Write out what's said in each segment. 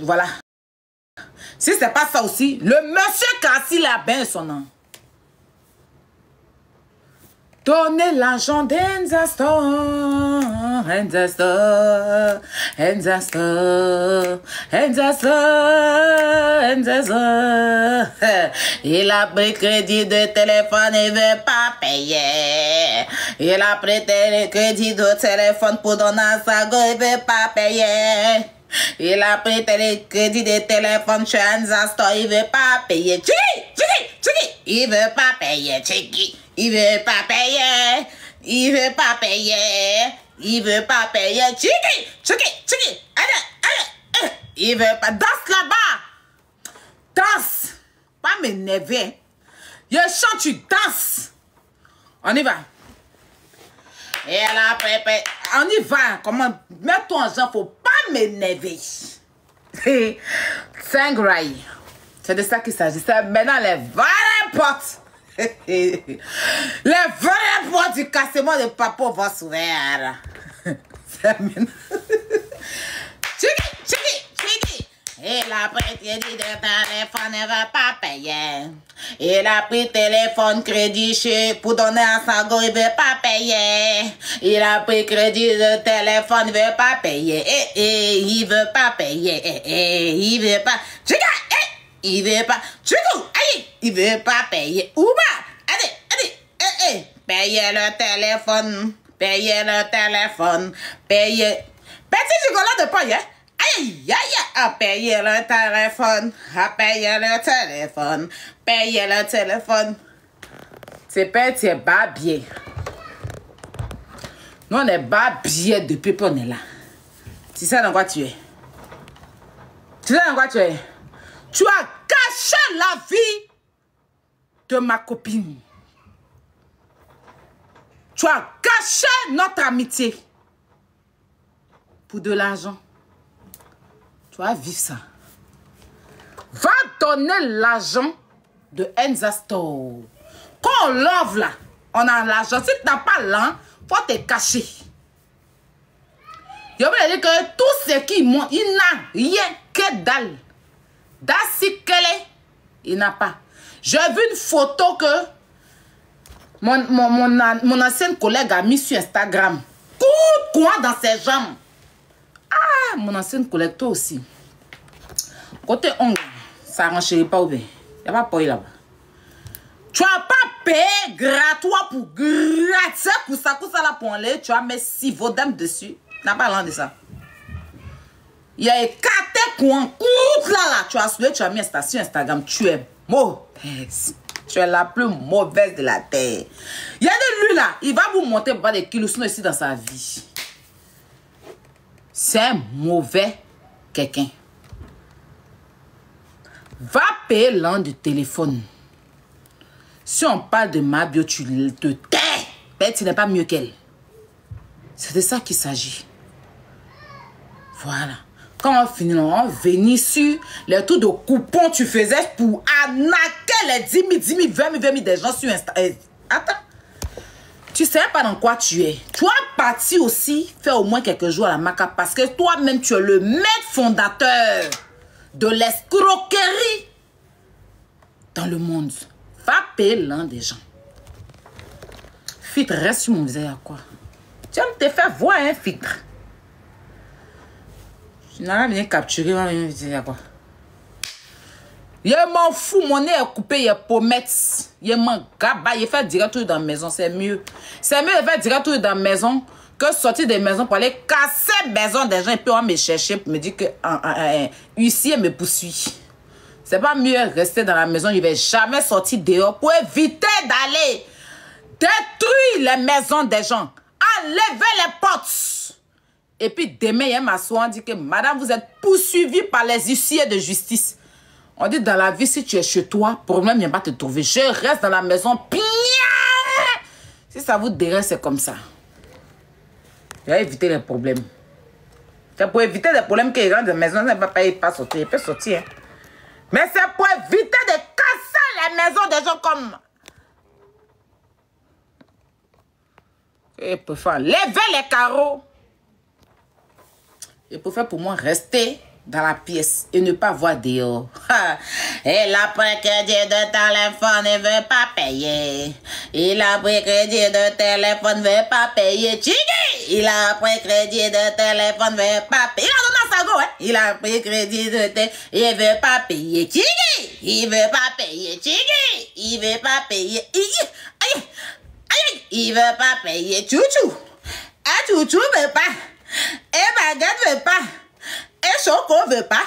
Voilà. Si c'est pas ça aussi, le monsieur Cassie la bain son nom. Donnez l'argent d'Enzastor, Enzastor, Enzastor, Enzastor, Enzastor. Il a pris crédit de téléphone et veut pas payer. Il a pris crédit de téléphone pour donner à sa go, il veut pas payer. Il a pris crédit de téléphone chez Enzastor, il veut pas payer. Tchiki, il veut pas payer, Tchiki. Il veut pas payer. Il veut pas payer. Il veut pas payer. Tchiki. Allez. Il veut pas. Danse là-bas. Danse. Pas m'énerver. Je chante, tu danses. On y va. Et là, on y va. Comment? Mets-toi en genre, faut pas m'énerver. 5 rails. C'est de ça qu'il s'agit. C'est maintenant les vraies portes. Les vraies portes du cassement de papa vont s'ouvrir. C'est maintenant. Tchiki. Il a pris crédit de téléphone, il ne veut pas payer. Il a pris téléphone crédit pour donner à sa go, il ne veut pas payer. Il a pris crédit de téléphone, il ne veut pas payer. Il veut pas payer. Il veut pas. Il veut pas. Il veut pas payer. Ouba! Allez. Payez le téléphone. Payez. Petit chocolat de paille, hein? Aïe. À payer le téléphone. C'est pas, c'est pas bien. Nous, on est pas bien depuis qu'on est là. Tu sais dans quoi tu es? Tu as caché la vie de ma copine. Tu as caché notre amitié pour de l'argent. Tu vas vivre ça. Va donner l'argent de Enzastor. Quand on l'ouvre là, on a l'argent. Si tu n'as pas l'argent, il faut te cacher. Je veux dire que tout ce qui monte, il n'a rien que dalle. Il n'a pas. J'ai vu une photo que mon ancienne collègue a mis sur Instagram. Quoi dans ses jambes. Ah, mon ancienne collègue, toi aussi. Côté ongle, ça ne pas ouvert. Il n'y a pas payé là-bas. Tu n'as pas payé gratuit pour gratter pour ça là pour enlever. Tu as mis 6 vodames dessus. Tu n'as pas l'air de ça. Il y a 4 coins. Là, tu as soulevé, tu as mis sur Instagram. Tu es mauvaise. Tu es la plus mauvaise de la terre. Il y a de lui là. Il va vous monter pas des kilos ici dans sa vie. C'est un mauvais quelqu'un. Va payer l'an du téléphone. Si on parle de ma bio, tu te tais. Ben, tu n'es pas mieux qu'elle. C'est de ça qu'il s'agit. Voilà. Quand on finit, on venit sur les taux de coupons que tu faisais pour arnaquer les 10 000, 20 000 des gens sur Insta. Attends. Tu sais pas dans quoi tu es. Tu as parti aussi faire au moins quelques jours à la Maca parce que toi-même, tu es le maître fondateur de l'escroquerie dans le monde. Va payer l'un des gens. Filtre, reste sur mon visage à quoi? Tu vas te faire voir un filtre. Je n'ai rien capturé, je vais dire à quoi? Je m'en fous, mon nez est coupé, il est pommette. Je m'en gaba, il fait direct dans la maison, c'est mieux. C'est mieux de faire direct dans la maison que sortir des maisons pour aller casser les maisons des gens et puis on va me chercher pour me dire que huissier me poursuit. C'est pas mieux rester dans la maison, je ne vais jamais sortir dehors pour éviter d'aller détruire les maisons des gens, enlever les portes. Et puis demain, il m'assoit, on dit que madame, vous êtes poursuivie par les huissiers de justice. On dit dans la vie, si tu es chez toi, problème, il ne va pas te trouver. Je reste dans la maison. Si ça vous dérange, c'est comme ça. Je vais éviter les problèmes. C'est pour éviter les problèmes que les gens de la maison ne peuvent pas sortir. Ils peuvent sortir. Hein. Mais c'est pour éviter de casser les maisons des gens comme... Et pour faire lever les carreaux. Et pour faire pour moi rester dans la pièce et ne pas voir dehors. Il a pris crédit de téléphone et veut pas payer. Il a pris crédit de téléphone, veut pas payer. Chigi! Il a pris crédit de téléphone, veut pas payer. Il a donné sa go, hein? Il a pris crédit de téléphone, il veut pas payer. Chigi! Il veut pas payer. Chigi! Il veut pas payer. Aïe! Aïe! Il veut pas payer. Chouchou! Ah, Chouchou veut pas. Et Baguette veut pas. Et Choco veut pas.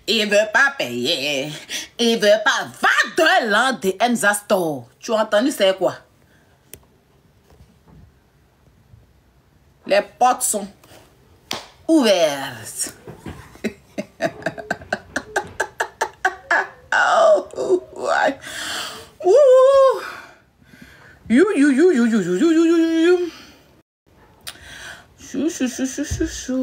Il veut pas payer. Il veut pas. Va de l'an de Enza Store. Tu as entendu c'est quoi? Les portes sont ouvertes. Oh, ouais. Ouh. You. Chou.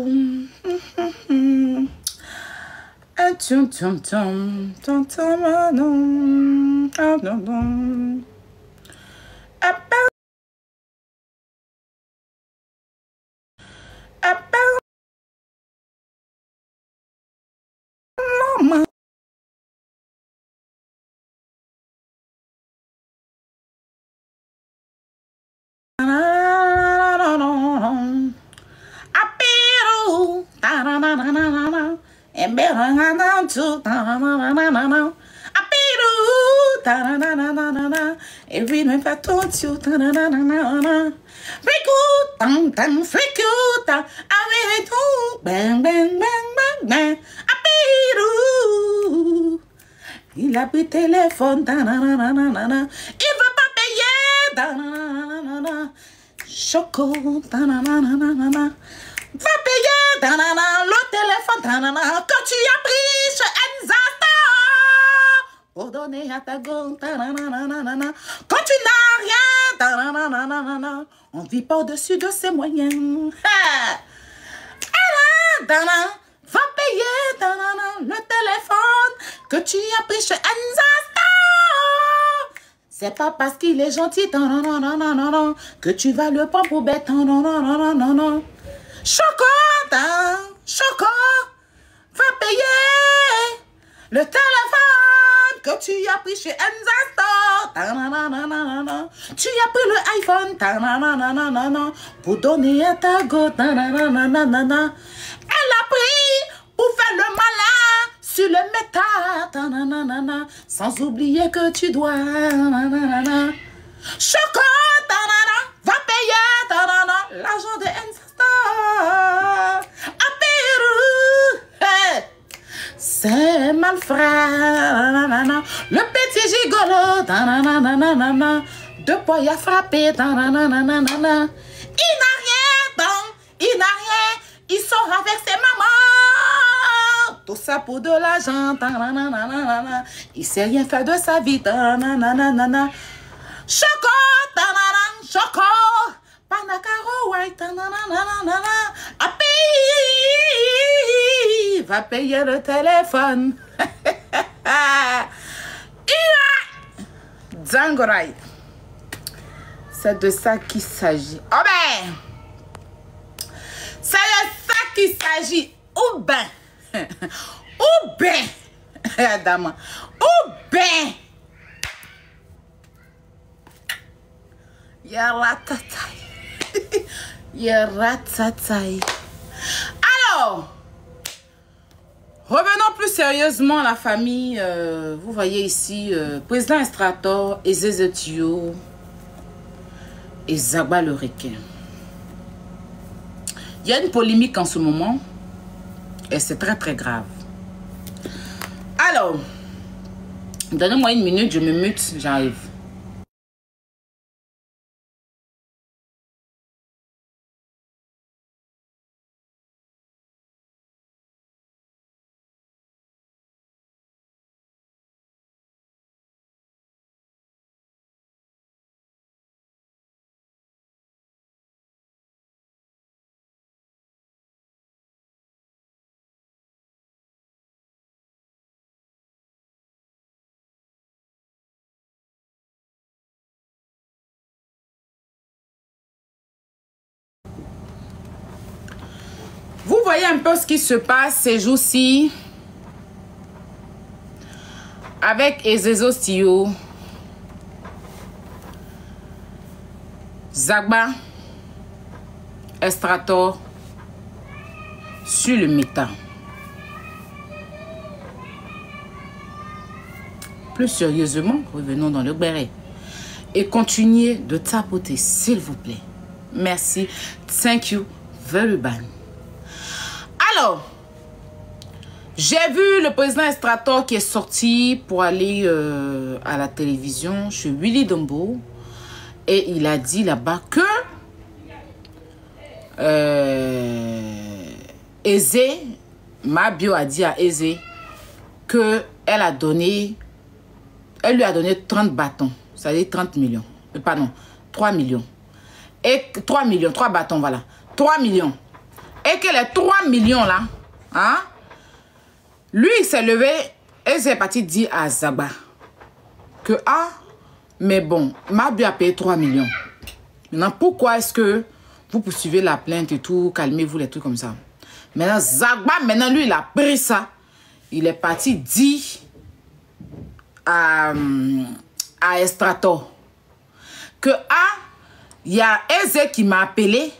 Every night I told you, il a pris téléphone, il veut pas payer, Choco, va payer le téléphone quand tu as pris ce Enzasta pour donner à ta gomme. Quand tu n'as rien, on vit pas au-dessus de ses moyens. Va payer le téléphone que tu as pris chez Enzasta. C'est pas parce qu'il est gentil que tu vas le prendre pour bête. Choco, va payer le téléphone que tu as pris chez Enzasta. Tu as pris le iPhone pour donner à ta go. Elle a pris pour faire le malin sur le méta. Sans oublier que tu dois. Choco, va payer l'argent de Enzasta. À Pérou, c'est mal frère. Le petit gigolo, de quoi il a frappé. Il n'a rien, il sort avec ses mamans. Tout ça pour de l'argent. Il sait rien faire de sa vie. Choco, Choco, Panacaro, white, va payer le téléphone. Zangorai. C'est de ça qu'il s'agit. Oh ben, c'est de ça qu'il s'agit. Ou ben, dame, ou ben. Yaratataï. Alors, revenons plus sérieusement à la famille. Vous voyez ici, président Estrator, Ezezetio et Zagba le requin. Il y a une polémique en ce moment et c'est très très grave. Alors, donnez-moi une minute, je me mute, j'arrive. voyez un peu ce qui se passe ces jours-ci avec Ezezo Stio, Zagba, Estrator sur le méta. Plus sérieusement, revenons dans le béret et continuez de tapoter, s'il vous plaît. Merci. Thank you very much. Alors, j'ai vu le président Estrator qui est sorti pour aller à la télévision chez Willy Dombo et il a dit là-bas que Eze, Mabio a dit à Eze que elle lui a donné 30 bâtons, c'est-à-dire 30 millions. Pardon, 3 millions. Et 3 millions, 3 bâtons, voilà. 3 millions. Et que les 3 millions là, hein, lui il s'est levé et c'est parti dire à Zagba que, ah, mais bon, Mabio a payé 3 millions. Maintenant, pourquoi est-ce que vous poursuivez la plainte et tout, calmez-vous, les trucs comme ça. Maintenant, Zagba, maintenant, lui, il a pris ça. Il est parti dire à Estrator que, ah, il y a Eze qui m'a appelé.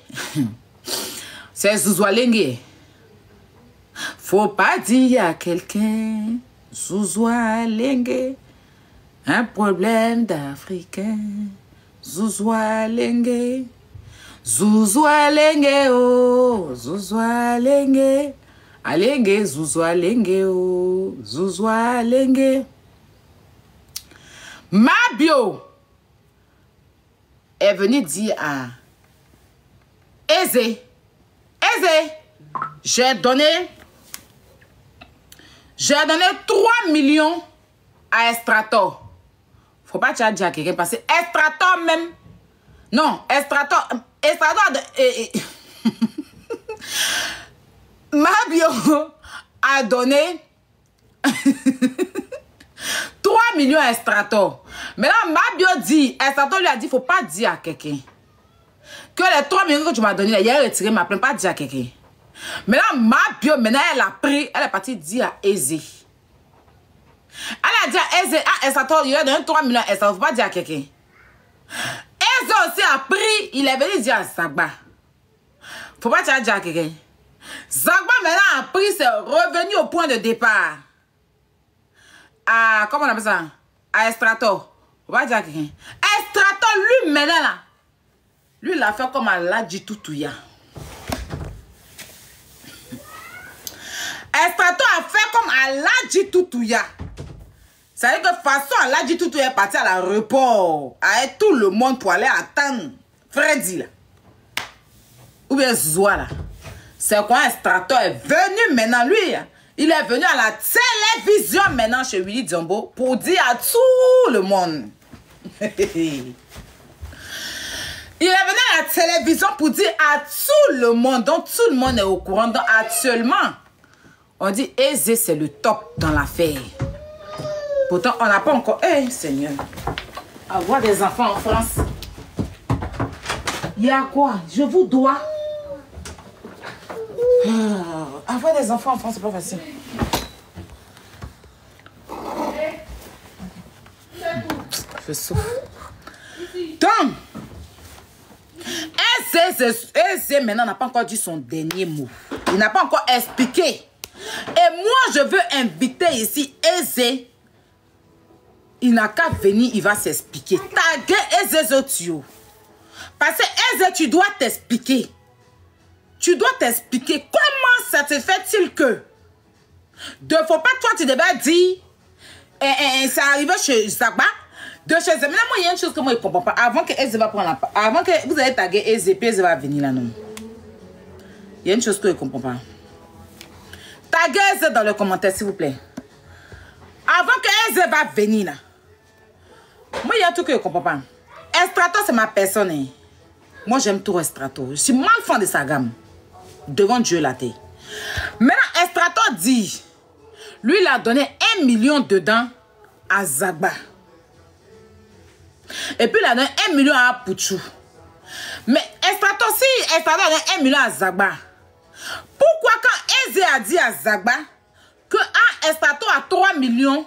C'est Zouzoualengue. Faut pas dire à quelqu'un, Zouzoualengue, un problème d'Africain. Zouzoualengue. Zouzoualengue, oh, Zouzoualengue. Alenge, Zouzoualengue, oh, Zouzoualengue. Mabio est venu dire à Eze, j'ai donné 3 millions à Estrator. Faut pas te dire à quelqu'un parce que Estrator même, non, Estrator Mabio a donné 3 millions à Estrator. Maintenant, Mabio dit, Estrator lui a dit, faut pas dire à quelqu'un que les 3 millions que tu m'as donné, il a retiré ma plainte, pas dire à quelqu'un. Maintenant, Mabio, maintenant, elle a pris, elle est partie dire à Eze. Elle a dit à Eze, ah, Estrator, il a donné 3 millions à Estrator, faut pas dire à quelqu'un. Eze aussi a pris, il est venu dire à Zagba. Faut pas dire à quelqu'un. Zagba maintenant a pris, c'est revenu au point de départ. À, comment on appelle ça? À Estrator. Faut pas dire à quelqu'un. Estrator, lui maintenant là, lui il a fait comme Aladji Toutouya. Estrator a fait comme Aladji Toutouya. Ça veut dire que de toute façon, Aladji Toutouya est parti à l'aéroport avec tout le monde pour aller attendre Freddy là. Ou bien Zoua là. C'est quoi Estrator est venu maintenant, lui. Il est venu à la télévision maintenant chez Willy Dombo pour dire à tout le monde. Il est venu à la télévision pour dire à tout le monde. Donc tout le monde est au courant. Donc actuellement, on dit Eze c'est le top dans l'affaire. Pourtant, on n'a pas encore... Eh, Seigneur. Avoir des enfants en France. Il y a quoi? Je vous dois... avoir des enfants en France, c'est pas facile. Je souffre. Donc, Eze maintenant n'a pas encore dit son dernier mot. Il n'a pas encore expliqué. Et moi, je veux inviter ici Eze. Il n'a qu'à venir, il va s'expliquer. Taguez Eze Zotio. Parce que Eze, tu dois t'expliquer. Tu dois t'expliquer comment ça te fait-il que de faut pas toi tu devais dire ça arrivait chez Zagba de chez Eze. Mais là, moi il y a une chose que moi je comprends pas. Avant que Eze va prendre la part, avant que vous allez taguer Eze, puis Eze va venir là non. Il y a une chose que je comprends pas. Taguez Eze dans le commentaire s'il vous plaît. Avant que Eze va venir là. Moi il y a un truc que je comprends pas. Estrator c'est ma personne. Hein. Moi j'aime tout Estrator. Je suis mal fan de sa gamme. Devant Dieu la terre. Maintenant, Estrator dit, lui, il a donné 1 million dedans à Zagba. Et puis, il a donné 1 million à Pouchou. Mais Estrator, si Estrator a donné 1 million à Zagba, pourquoi Pourquoi quand Eze a dit à Zagba que Estrato a 3 millions,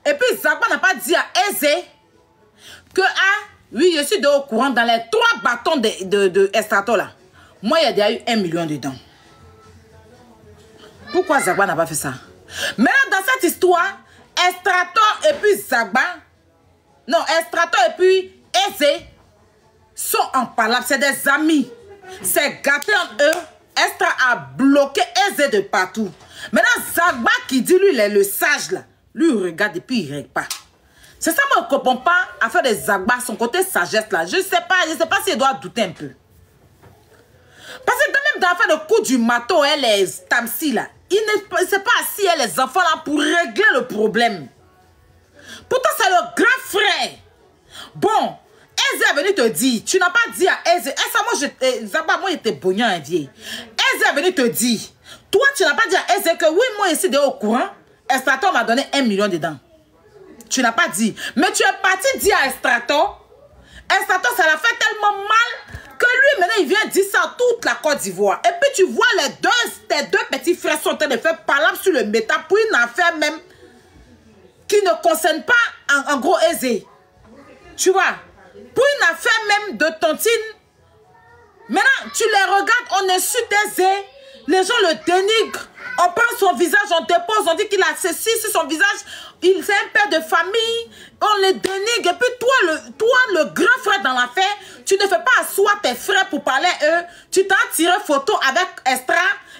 et puis Zagba n'a pas dit à Eze que oui, je suis au courant dans les 3 bâtons de Estrato là. Moi, il y a déjà eu 1 million dedans. Pourquoi Zagba n'a pas fait ça? Mais dans cette histoire, Estrato et puis Zagba, non, Estrato et puis Eze sont en palabre. C'est des amis. C'est gâté entre eux. Estra a bloqué Eze de partout. Maintenant, Zagba qui dit, lui, il est le sage là. Lui, il regarde et puis il ne règle pas. C'est ça, moi, je ne comprends pas à faire des Zagba, son côté sagesse là. Je ne sais pas s'il doit douter un peu. Parce que même dans l'affaire de coup du marteau, elle est Tamsi là. Il ne sait pas assis les enfants là pour régler le problème. Pourtant, c'est le grand frère. Bon, Eze est venu te dire, tu n'as pas dit à Eze, Zagba, moi, j'étais bognon, un vieil. Eze est venu te dire, toi, tu n'as pas dit à Eze que oui, moi, ici, au courant, Estrato m'a donné 1 million dedans. Tu n'as pas dit. Mais tu es parti dire à Estrato, ça l'a fait tellement mal que lui, maintenant, il vient dire ça à toute la Côte d'Ivoire. Et puis, tu vois, tes deux petits frères sont en train de faire palabre sur le méta pour une affaire même qui ne concerne pas, en gros, Eze. Tu vois, pour une affaire même de tontine, maintenant, tu les regardes, on insulte Eze, les gens le dénigrent, on prend son visage, on dépose, on dit qu'il a ceci sur son visage, il c'est un père de famille, on le dénigre, et puis toi, le grand frère dans l'affaire, tu ne fais pas asseoir tes frères pour parler à eux, tu t'as tiré photo avec Estra,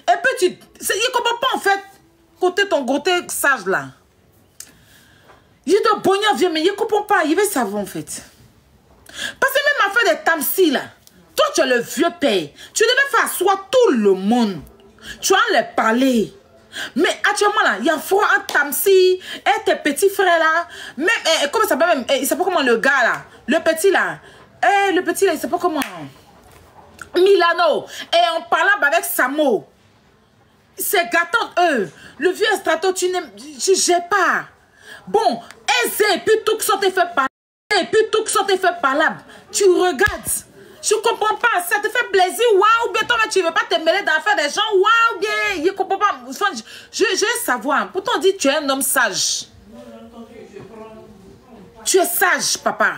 et puis il ne comprend pas en fait, ton côté sage là. Il est de bonheur vieux, mais il ne comprend pas, il veut savoir en fait. Parce que même affaire des Tamsi là, toi tu es le vieux père, tu devais faire asseoir tout le monde. Tu vas les parler. Mais actuellement là, il y a froid entre Tamsi et tes petits frères là. Même, comment ça s'appelle même? Il s'appelle comment le gars là? Le petit là, il s'appelle comment? Milano. Et on parle avec Samo. C'est gâtant eux. Le vieux Estrato, tu gères pas. Bon, Eze, et puis tout qui sont fait parler. Et puis tout qui sont fait palabre. Tu regardes. Je ne comprends pas. Ça te fait plaisir. Waouh, bien toi, tu ne veux pas te mêler dans l'affaire des gens. Waouh, bien. Je ne comprends pas. Enfin, je veux savoir. Pourtant, on dit que tu es un homme sage. Tu es sage, papa.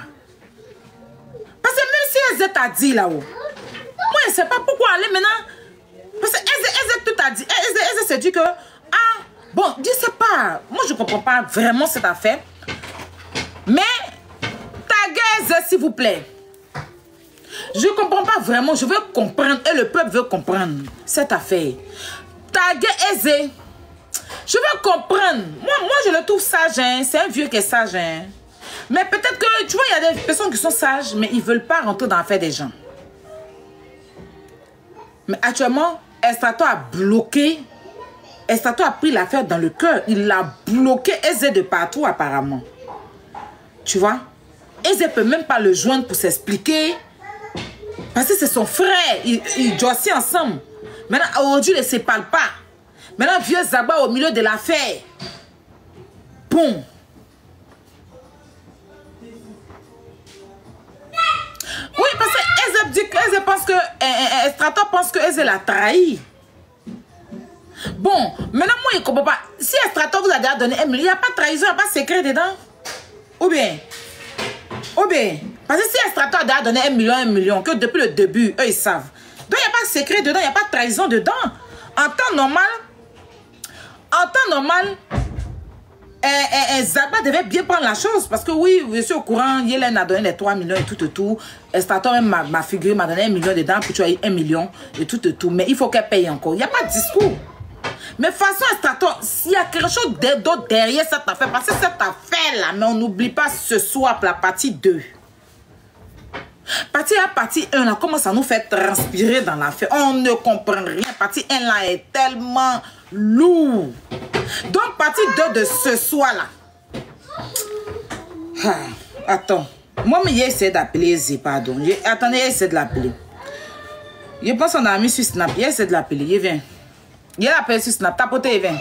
Parce que même si Eze t'a dit là-haut, moi, je ne sais pas pourquoi aller maintenant. Parce que Eze tout a dit. Eze s'est dit que, bon, je ne sais pas. Moi, je ne comprends pas vraiment cette affaire. Mais, taguez Eze, s'il vous plaît. Je ne comprends pas vraiment. Je veux comprendre. Et le peuple veut comprendre cette affaire. Taguez Eze. Je veux comprendre. Moi, je le trouve sage. Hein. C'est un vieux qui est sage. Hein. Mais peut-être que, tu vois, il y a des personnes qui sont sages, mais ils ne veulent pas rentrer dans l'affaire des gens. Mais actuellement, Estrato a bloqué. Estrato a pris l'affaire dans le cœur. Il a bloqué Eze de partout, apparemment. Tu vois? Eze ne peut même pas le joindre pour s'expliquer. Parce que c'est son frère. Ils dossent ensemble. Maintenant, aujourd'hui, ils ne se parlent pas. Maintenant, vieux Zagba au milieu de l'affaire. Bon. Oui, parce que Eze pense que Estrato pense que Eze l'a trahi. Bon, maintenant, moi, je ne comprends pas. Si Estrato vous a déjà donné 1 million, il n'y a pas de trahison, il n'y a pas de secret dedans. Ou bien, parce que si Estrato a déjà donné 1 million, que depuis le début, eux, ils savent. Donc, il n'y a pas de secret dedans, il n'y a pas de trahison dedans. En temps normal, Zagba devait bien prendre la chose. Parce que oui, je suis au courant, Yélène a donné les 3 millions et tout. Estrato même m'a figuré, m'a donné 1 million dedans, puis tu as eu 1 million et tout. Mais il faut qu'elle paye encore. Il n'y a pas de discours. Mais de toute façon, Estrato, s'il y a quelque chose d'autre derrière cette affaire, parce que cette affaire-là, mais on n'oublie pas ce soir pour la partie 2. Partie 1, là, commence à nous faire transpirer dans l'affaire. On ne comprend rien. Partie 1, là, est tellement lourd. Donc, partie 2 de ce soir-là. Attends. Moi, j'ai essayé d'appeler Eze, pardon. Attendez, j'ai essayé de l'appeler. Je pense qu'on a mis sur Snap. J'ai essayé de l'appeler. Il vient. Il a appelé sur Snap. Tapoté, il vient.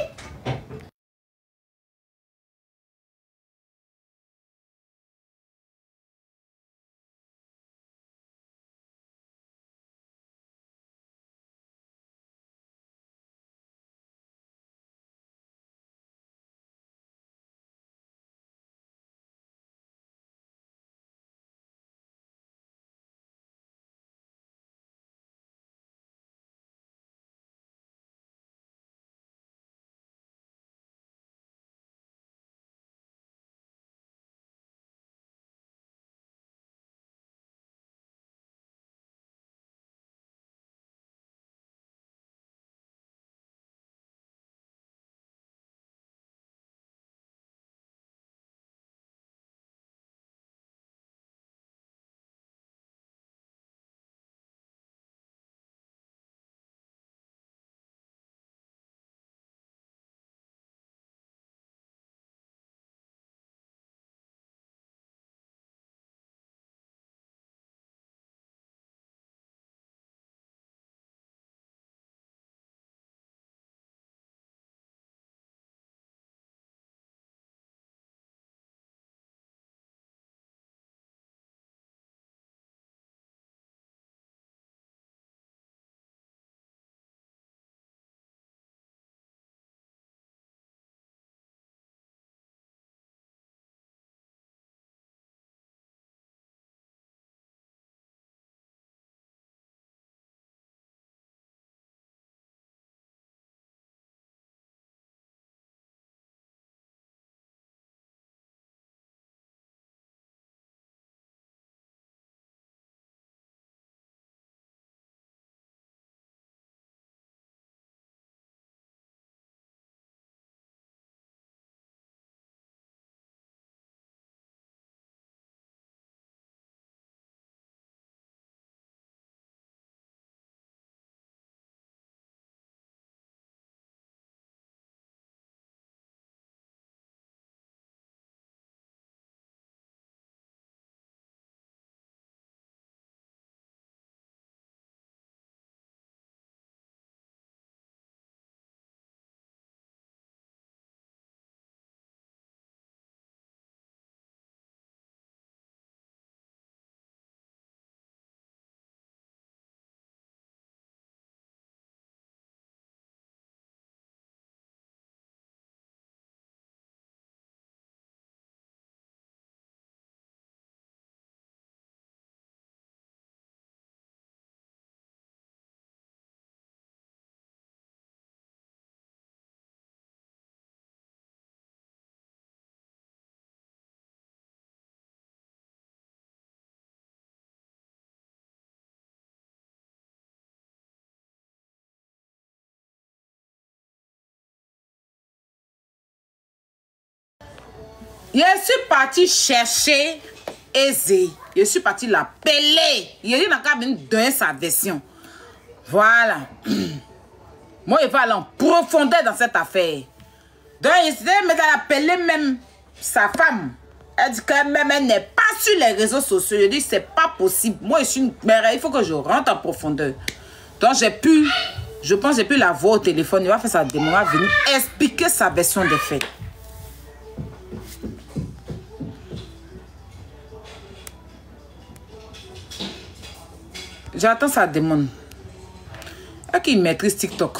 Je suis parti chercher Aisé. Je suis parti l'appeler. Il a dit qu'il m'a donné sa version. Voilà. Moi, il va aller en profondeur dans cette affaire. Donc, il m'a appelé même sa femme. Elle dit qu'elle n'est pas sur les réseaux sociaux. Je dis, c'est pas possible. Moi, je suis une mère. Il faut que je rentre en profondeur. Donc, je pense que j'ai pu la voir au téléphone. Il va faire sa démo. Il va venir expliquer sa version des faits. J'attends sa demande. Est-ce qu'il maîtrise TikTok?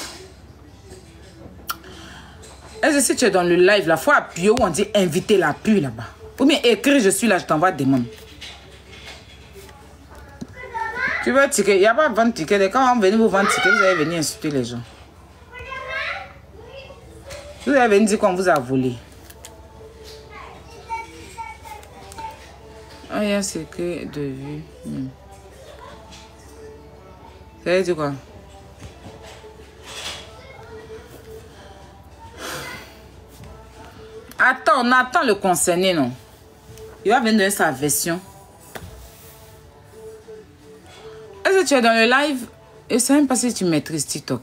Est-ce que si tu es dans le live, la fois appuyer où on dit inviter la pluie là-bas? Ou bien écrit je suis là, je t'envoie demande. Tu veux ticket? Il n'y a pas de vendre ticket. Quand on va venir vous vendre ticket, vous allez venir insulter les gens. Vous allez venir dire qu'on vous a volé. Ah, il y a un secret de vue. Ça veut dire quoi? Attends, on attend le concerné, non? Il va venir donner sa version. Est-ce que tu es dans le live? Je ne sais même pas si tu maîtrises TikTok.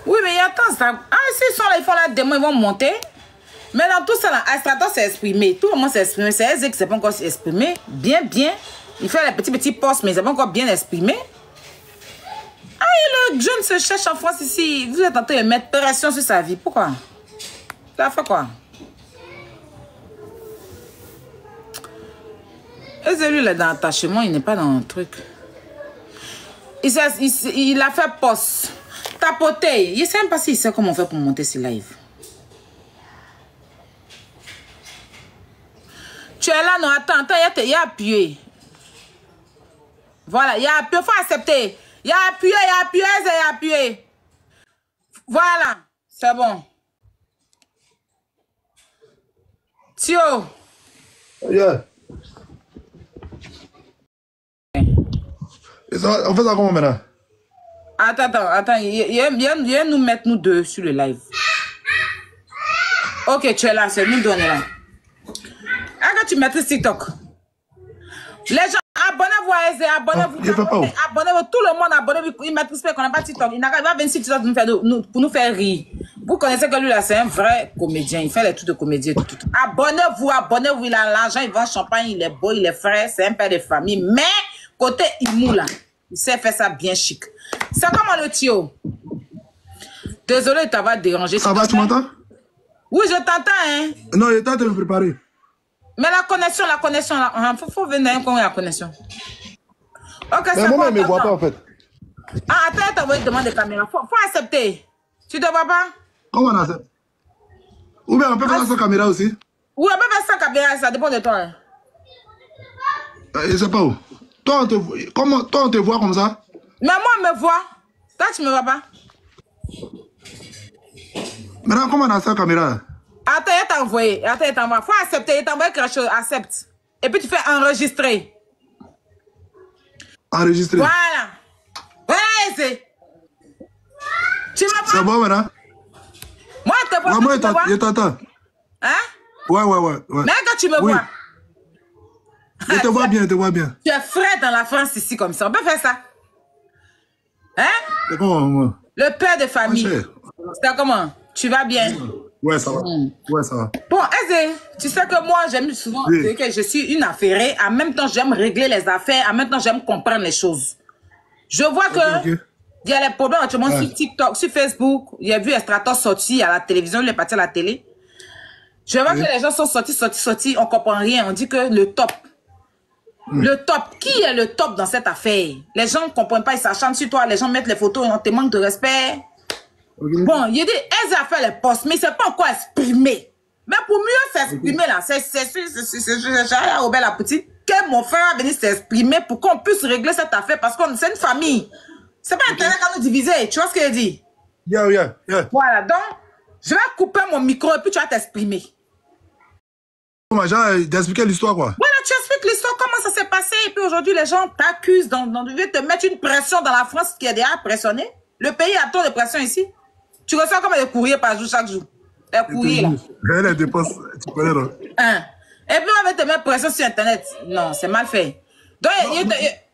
Oui, mais attends ça. Ah, s'ils sont là, ils font la démo, ils vont monter. Mais dans tout ça, là, Astrator s'est exprimé. Tout le monde s'est exprimé. C'est Aisé qui ne s'est pas encore exprimé. Bien. Il fait les petits postes, mais ils n'ont pas encore bien exprimé. Ah, et le jeune se cherche en France ici. Vous êtes en train de mettre pression sur sa vie. Pourquoi? Ça fait quoi? Et lui, il est dans l'attachement, il n'est pas dans le truc. Il a fait poste. Tapoter. Il ne sait même pas s'il sait comment on fait pour monter ses lives. Tu es là, non? Attends, il y a appuyé. Voilà, il y a appuyé, il faut accepter. Il y a appuyé. Voilà, c'est bon. Tio. Yeah. On fait ça comment maintenant? Attends. Il vient nous mettre nous deux sur le live. Ok, tu es là, c'est nous deux, on est là. Est-ce que tu maîtrises TikTok? Les gens, abonnez-vous à Aisé, abonnez-vous, tout le monde abonnez-vous. Il maîtrise pas qu'on n'a pas TikTok. Il va venir sur TikTok pour nous faire rire. Vous connaissez que lui là, c'est un vrai comédien. Il fait les trucs de comédien. Tout. Abonnez-vous, il a l'argent, il vend champagne, il est beau, il est frais, c'est un père de famille. Mais, côté Imou là, il sait faire ça bien chic. C'est comment le tio? Désolé de t'avoir dérangé. Ça va, tu m'entends? Oui, je t'entends, hein. Non, il est temps de me préparer. Mais la connexion, là, faut venir avec la connexion. Ok, mais moi, il ne me voit pas, en fait. Ah, attends, t'as envoyé une demande de caméra. Faut accepter. Tu ne vois pas? Comment on accepte? Ou bien on peut faire sans caméra aussi? Oui, on peut faire sans caméra, ça dépend de toi. Hein. Je ne sais pas où. Toi, on te voit comme ça? Mais moi, on me voit. Toi, tu ne me vois pas? Maintenant, comment on a sans caméra? Attends, il t'a envoyé. Faut accepter. Il t'a envoyé quelque chose. Accepte. Et puis tu fais enregistrer. Enregistrer. Voilà. Voilà, Aisé. Tu m'as pas? C'est bon maintenant? Moi, je te vois. Moi, je t'entends. Hein? Ouais. Mais quand tu me vois. Je te vois bien, Tu es frais dans la France ici comme ça. On peut faire ça. Hein? C'est comment, moi? Le père de famille. C'est comment? Tu vas bien? Ouais, ça va. Ouais, ça va. Bon, Aisé, tu sais que moi, j'aime souvent dire que je suis une affairée. En même temps, j'aime régler les affaires. En même temps, j'aime comprendre les choses. Je vois que il y a les problèmes actuellement sur TikTok, sur Facebook. Il y a vu Astrator sortir à la télévision, il est parti à la télé. Je vois que les gens sont sortis. On comprend rien. On dit que le top. Le top. Qui est le top dans cette affaire? Les gens ne comprennent pas, ils s'acharnent sur toi. Les gens mettent les photos et on te manque de respect. Bon, il dit, Aisé a fait les posts, mais il ne s'est pas encore exprimé. Mais pour mieux s'exprimer, là, c'est Robert la petite, que mon frère va venir s'exprimer pour qu'on puisse régler cette affaire, parce que c'est une famille. C'est pas Internet qui va nous diviser, tu vois ce qu'il dit? Yeah. Voilà, donc, je vais couper mon micro et puis tu vas t'exprimer. Genre, d'expliquer l'histoire, quoi. Voilà, tu expliques l'histoire, comment ça s'est passé, et puis aujourd'hui, les gens t'accusent, ils veulent te mettre une pression dans la France qui est déjà pressionnée. Le pays a trop de pression ici. Tu reçois comme des courriers par jour, chaque jour. Les courriers, là. Les dépenses, tu connais, non? Hein. Et puis, on va te mettre pression sur Internet. Non, c'est mal fait. Donc,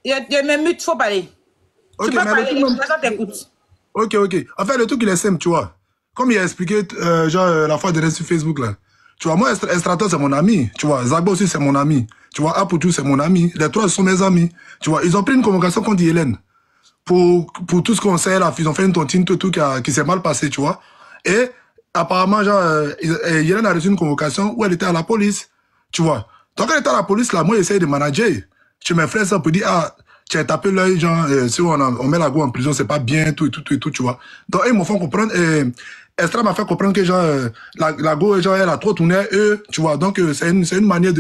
il me mute, faut parler. Okay, tu peux parler, les gens t'écoutent. Ok. En fait, le truc, il est simple, tu vois. Comme il a expliqué, la fois dernière sur Facebook, là. Tu vois, moi, Estrato, c'est mon ami. Tu vois, Zagba aussi, c'est mon ami. Tu vois, Aputu, c'est mon ami. Les trois sont mes amis. Tu vois, ils ont pris une convocation contre Hélène. Pour tout ce qu'on sait, là, ils ont fait une tontine, tout qui s'est mal passé, tu vois. Et apparemment, Hélène a reçu une convocation où elle était à la police. Tu vois. Donc, elle était à la police, là, moi, j'essaye de manager. Je me ferais ça pour dire, tu as tapé l'œil, genre, si on met la go en prison, c'est pas bien, tout, tu vois. Donc, ils m'ont fait comprendre, Estra m'a fait comprendre que, genre, la go, genre, elle a trop tourné, tu vois. Donc, c'est une manière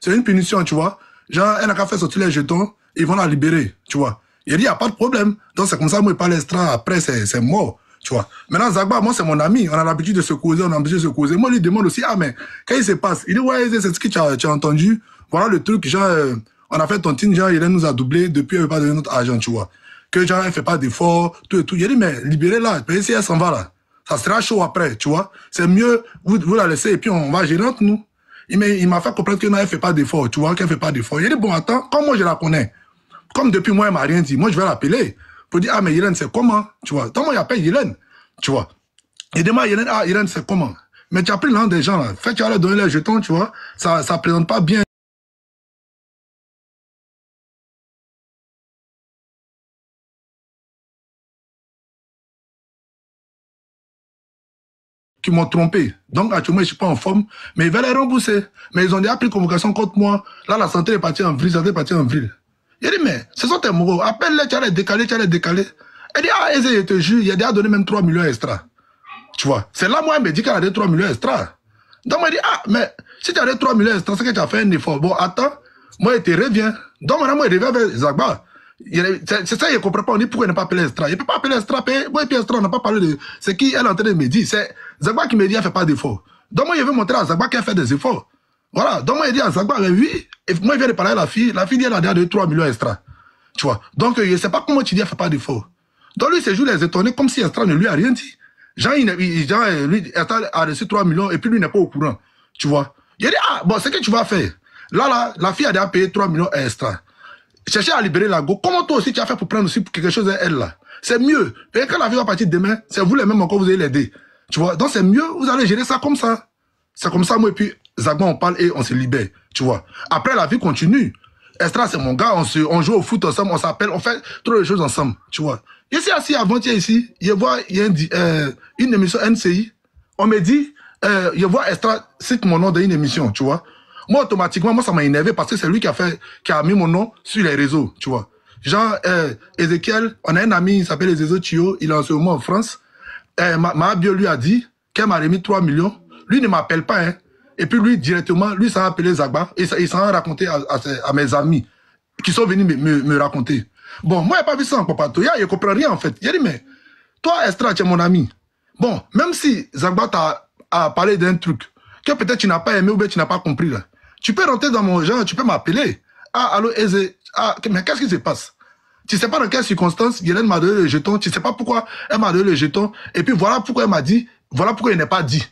c'est une punition, tu vois. Genre, elle n'a qu'à faire sortir les jetons, ils vont la libérer, tu vois. Il a dit, il n'y a pas de problème. Donc, c'est comme ça, moi, il parle Estra, après, c'est mort, tu vois. Maintenant, Zagba, moi, c'est mon ami. On a l'habitude de se causer, Moi, lui demande aussi, mais, quand il se passe, il dit, ouais, c'est ce que tu as entendu. Voilà le truc, genre, on a fait tontine, genre, Hélène nous a doublé, depuis, elle ne veut pas donner notre argent, tu vois. Que, genre, elle ne fait pas d'efforts, tout et tout. Il a dit, mais, libérez-la, si elle s'en va, là. Ça sera chaud après, tu vois. C'est mieux, vous la laissez, et puis on va gérer entre nous. Il m'a fait comprendre que non, elle ne fait pas d'efforts, tu vois, qu'elle ne fait pas d'efforts. Il a dit, bon, attends, comme moi, je la connais. Comme depuis moi, elle m'a rien dit. Moi, je vais l'appeler pour dire, mais Hélène, c'est comment, tu vois. Donc, moi, il appelle Hélène, tu vois. Il demande Hélène, Hélène, c'est comment. Mais tu as pris le nom des gens, là. Fait, tu vas leur donner les jetons, tu vois. Ça présente pas bien. Qui m'ont trompé. Donc, actuellement, je ne suis pas en forme, mais ils veulent les rembourser. Mais ils ont déjà pris convocation contre moi. Là, la santé est partie en vrille, Il dit, mais, ce sont tes moraux. Appelle-les, tu as les décalés. Elle dit, Eze, je te jure, il a déjà donné même 3 millions extra. Tu vois. C'est là, moi, elle me dit qu'elle a des 3 millions extra. Donc, moi, je dis, mais, si tu as des 3 millions extra, c'est que tu as fait un effort. Bon, attends, moi, je te reviens. Donc, maintenant, moi, je reviens vers Zagba. C'est ça, il ne comprend pas. On dit pourquoi il n'a pas appelé Estra. Il ne peut pas appeler Estra. Moi, et puis Estra, on n'a pas parlé de. C'est qui elle est en train de me dire. C'est Zagba qui me dit qu'elle ne fait pas d'efforts. Donc, moi, je veux montrer à Zagba qu'elle fait des efforts. Voilà. Donc, moi, je dis à Zagba, oui. Et moi, je viens de parler à la fille. La fille dit qu'elle a déjà 3 millions extra. Tu vois. Donc, je ne sais pas comment tu dis qu'elle ne fait pas d'efforts. Donc, lui, c'est juste les étonner comme si Estra ne lui a rien dit. Lui, Estra a reçu 3 millions et puis lui n'est pas au courant. Tu vois. Il a dit, bon, c'est ce que tu vas faire. Là, la fille a déjà payé 3 millions extra. Chercher à libérer la go. Comment toi aussi tu as fait pour prendre aussi quelque chose à elle là? C'est mieux. Et quand la vie va partir demain, c'est vous les mêmes encore, vous allez l'aider. Tu vois? Donc c'est mieux, vous allez gérer ça comme ça. C'est comme ça, moi, et puis Zagba, on parle et on se libère. Tu vois? Après, la vie continue. Estra, c'est mon gars, on joue au foot ensemble, on s'appelle, on fait trop de choses ensemble. Tu vois? Ici, assis avant-hier, ici, il y a une émission NCI. On me dit, je vois Estra cite mon nom dans une émission, tu vois? Moi, automatiquement, ça m'a énervé parce que c'est lui qui a mis mon nom sur les réseaux, tu vois. Genre, Ezekiel, on a un ami, il s'appelle Ezezo Chio, il est en ce moment en France. Ma bio lui a dit qu'elle m'a remis 3 millions. Lui ne m'appelle pas, hein. Et puis lui, directement, lui s'en a appelé Zagba et il s'en a raconté à mes amis qui sont venus me raconter. Bon, moi, je n'ai pas vu ça en Papa Toya, je ne comprends rien en fait. Il a dit, mais toi, Estra, tu es mon ami. Bon, même si Zagba t'a parlé d'un truc que peut-être tu n'as pas aimé ou bien tu n'as pas compris là. Tu peux rentrer dans mon genre, tu peux m'appeler. Allô, Eze. Mais qu'est-ce qui se passe? Tu ne sais pas dans quelles circonstances Hélène m'a donné le jeton. Tu ne sais pas pourquoi elle m'a donné le jeton. Et puis voilà pourquoi elle m'a dit, voilà pourquoi il n'est pas dit.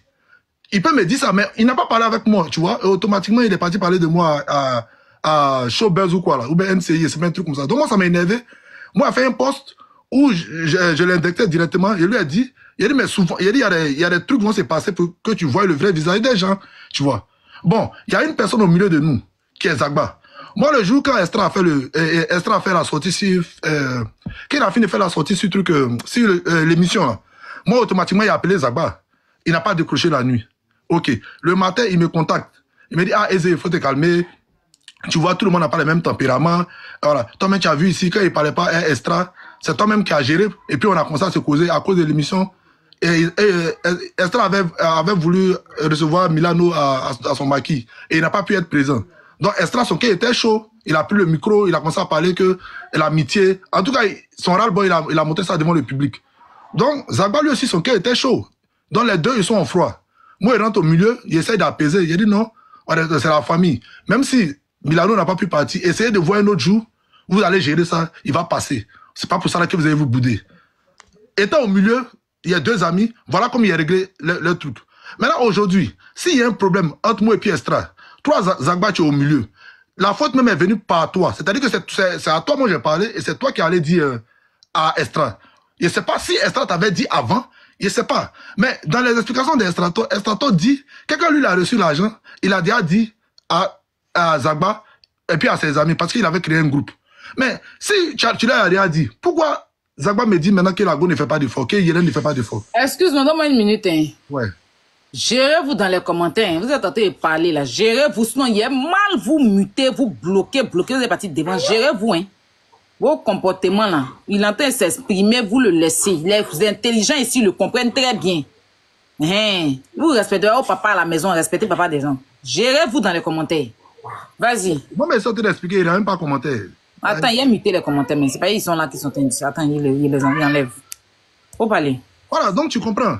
Il peut me dire ça, mais il n'a pas parlé avec moi, tu vois. Et automatiquement, il est parti parler de moi à Showbuzz ou quoi là, ou bien NCI, c'est pas un truc comme ça. Donc moi, ça m'a énervé. Moi, il a fait un post où je l'ai indexé directement. Il lui a dit, mais souvent, il y a des trucs qui vont se passer pour que tu vois le vrai visage des gens, tu vois. Bon, il y a une personne au milieu de nous, qui est Zagba. Moi, le jour quand Estra a fait la sortie sur, quand il a fini de faire la sortie sur l'émission, là, moi, automatiquement, il a appelé Zagba. Il n'a pas décroché la nuit. Ok. Le matin, il me contacte. Il me dit, Eze, il faut te calmer. Tu vois, tout le monde n'a pas le même tempérament. Voilà. Toi-même, tu as vu ici, quand il ne parlait pas Estra, c'est toi-même qui as géré. Et puis, on a commencé à se causer à cause de l'émission. Et Estra avait voulu recevoir Milano à son maquis. Et il n'a pas pu être présent. Donc, Estra, son cœur était chaud. Il a pris le micro, il a commencé à parler que l'amitié. En tout cas, son ras-le-bol, il a montré ça devant le public. Donc, Zagba, lui aussi, son cœur était chaud. Donc, les deux, ils sont en froid. Moi, il rentre au milieu, il essaie d'apaiser. Il dit non, c'est la famille. Même si Milano n'a pas pu partir, essayez de voir un autre jour, vous allez gérer ça, il va passer. C'est pas pour ça que vous allez vous bouder. Étant au milieu, il y a deux amis, voilà comment il a réglé le truc. Maintenant, aujourd'hui, s'il y a un problème entre moi et puis Estra, toi, Zagba, tu es au milieu. La faute même est venue par toi. C'est-à-dire que c'est à toi, moi, j'ai parlé, et c'est toi qui allais dire à Estra. Je ne sais pas si Estra t'avait dit avant, je ne sais pas. Mais dans les explications d'Estrato, Estrato dit, quelqu'un lui a reçu l'argent, il a déjà dit à Zagba, et puis à ses amis, parce qu'il avait créé un groupe. Mais si tu l'as rien dit, pourquoi Zagba me dit maintenant que Lago ne fait pas d'effort, que Yelen ne fait pas d'effort? Excuse-moi, donne-moi une minute. Hein. Ouais. Gérez-vous dans les commentaires. Vous êtes en train de parler là. Gérez-vous, sinon il y a mal vous muter, vous bloquez, vous êtes parti devant. Gérez-vous, hein. Vos comportements là, il entend s'exprimer, vous le laissez. Les intelligents ici le comprennent très bien. Hein. Vous respectez au papa à la maison, respectez papa des gens. Gérez-vous dans les commentaires. Vas-y. Moi, mais sortez d'expliquer, il n'a même pas commenté. Attends, il a muté les commentaires, mais c'est pas ils sont là qui sont indiscrets. Attends, il les enlève. Faut parler. Voilà, donc tu comprends.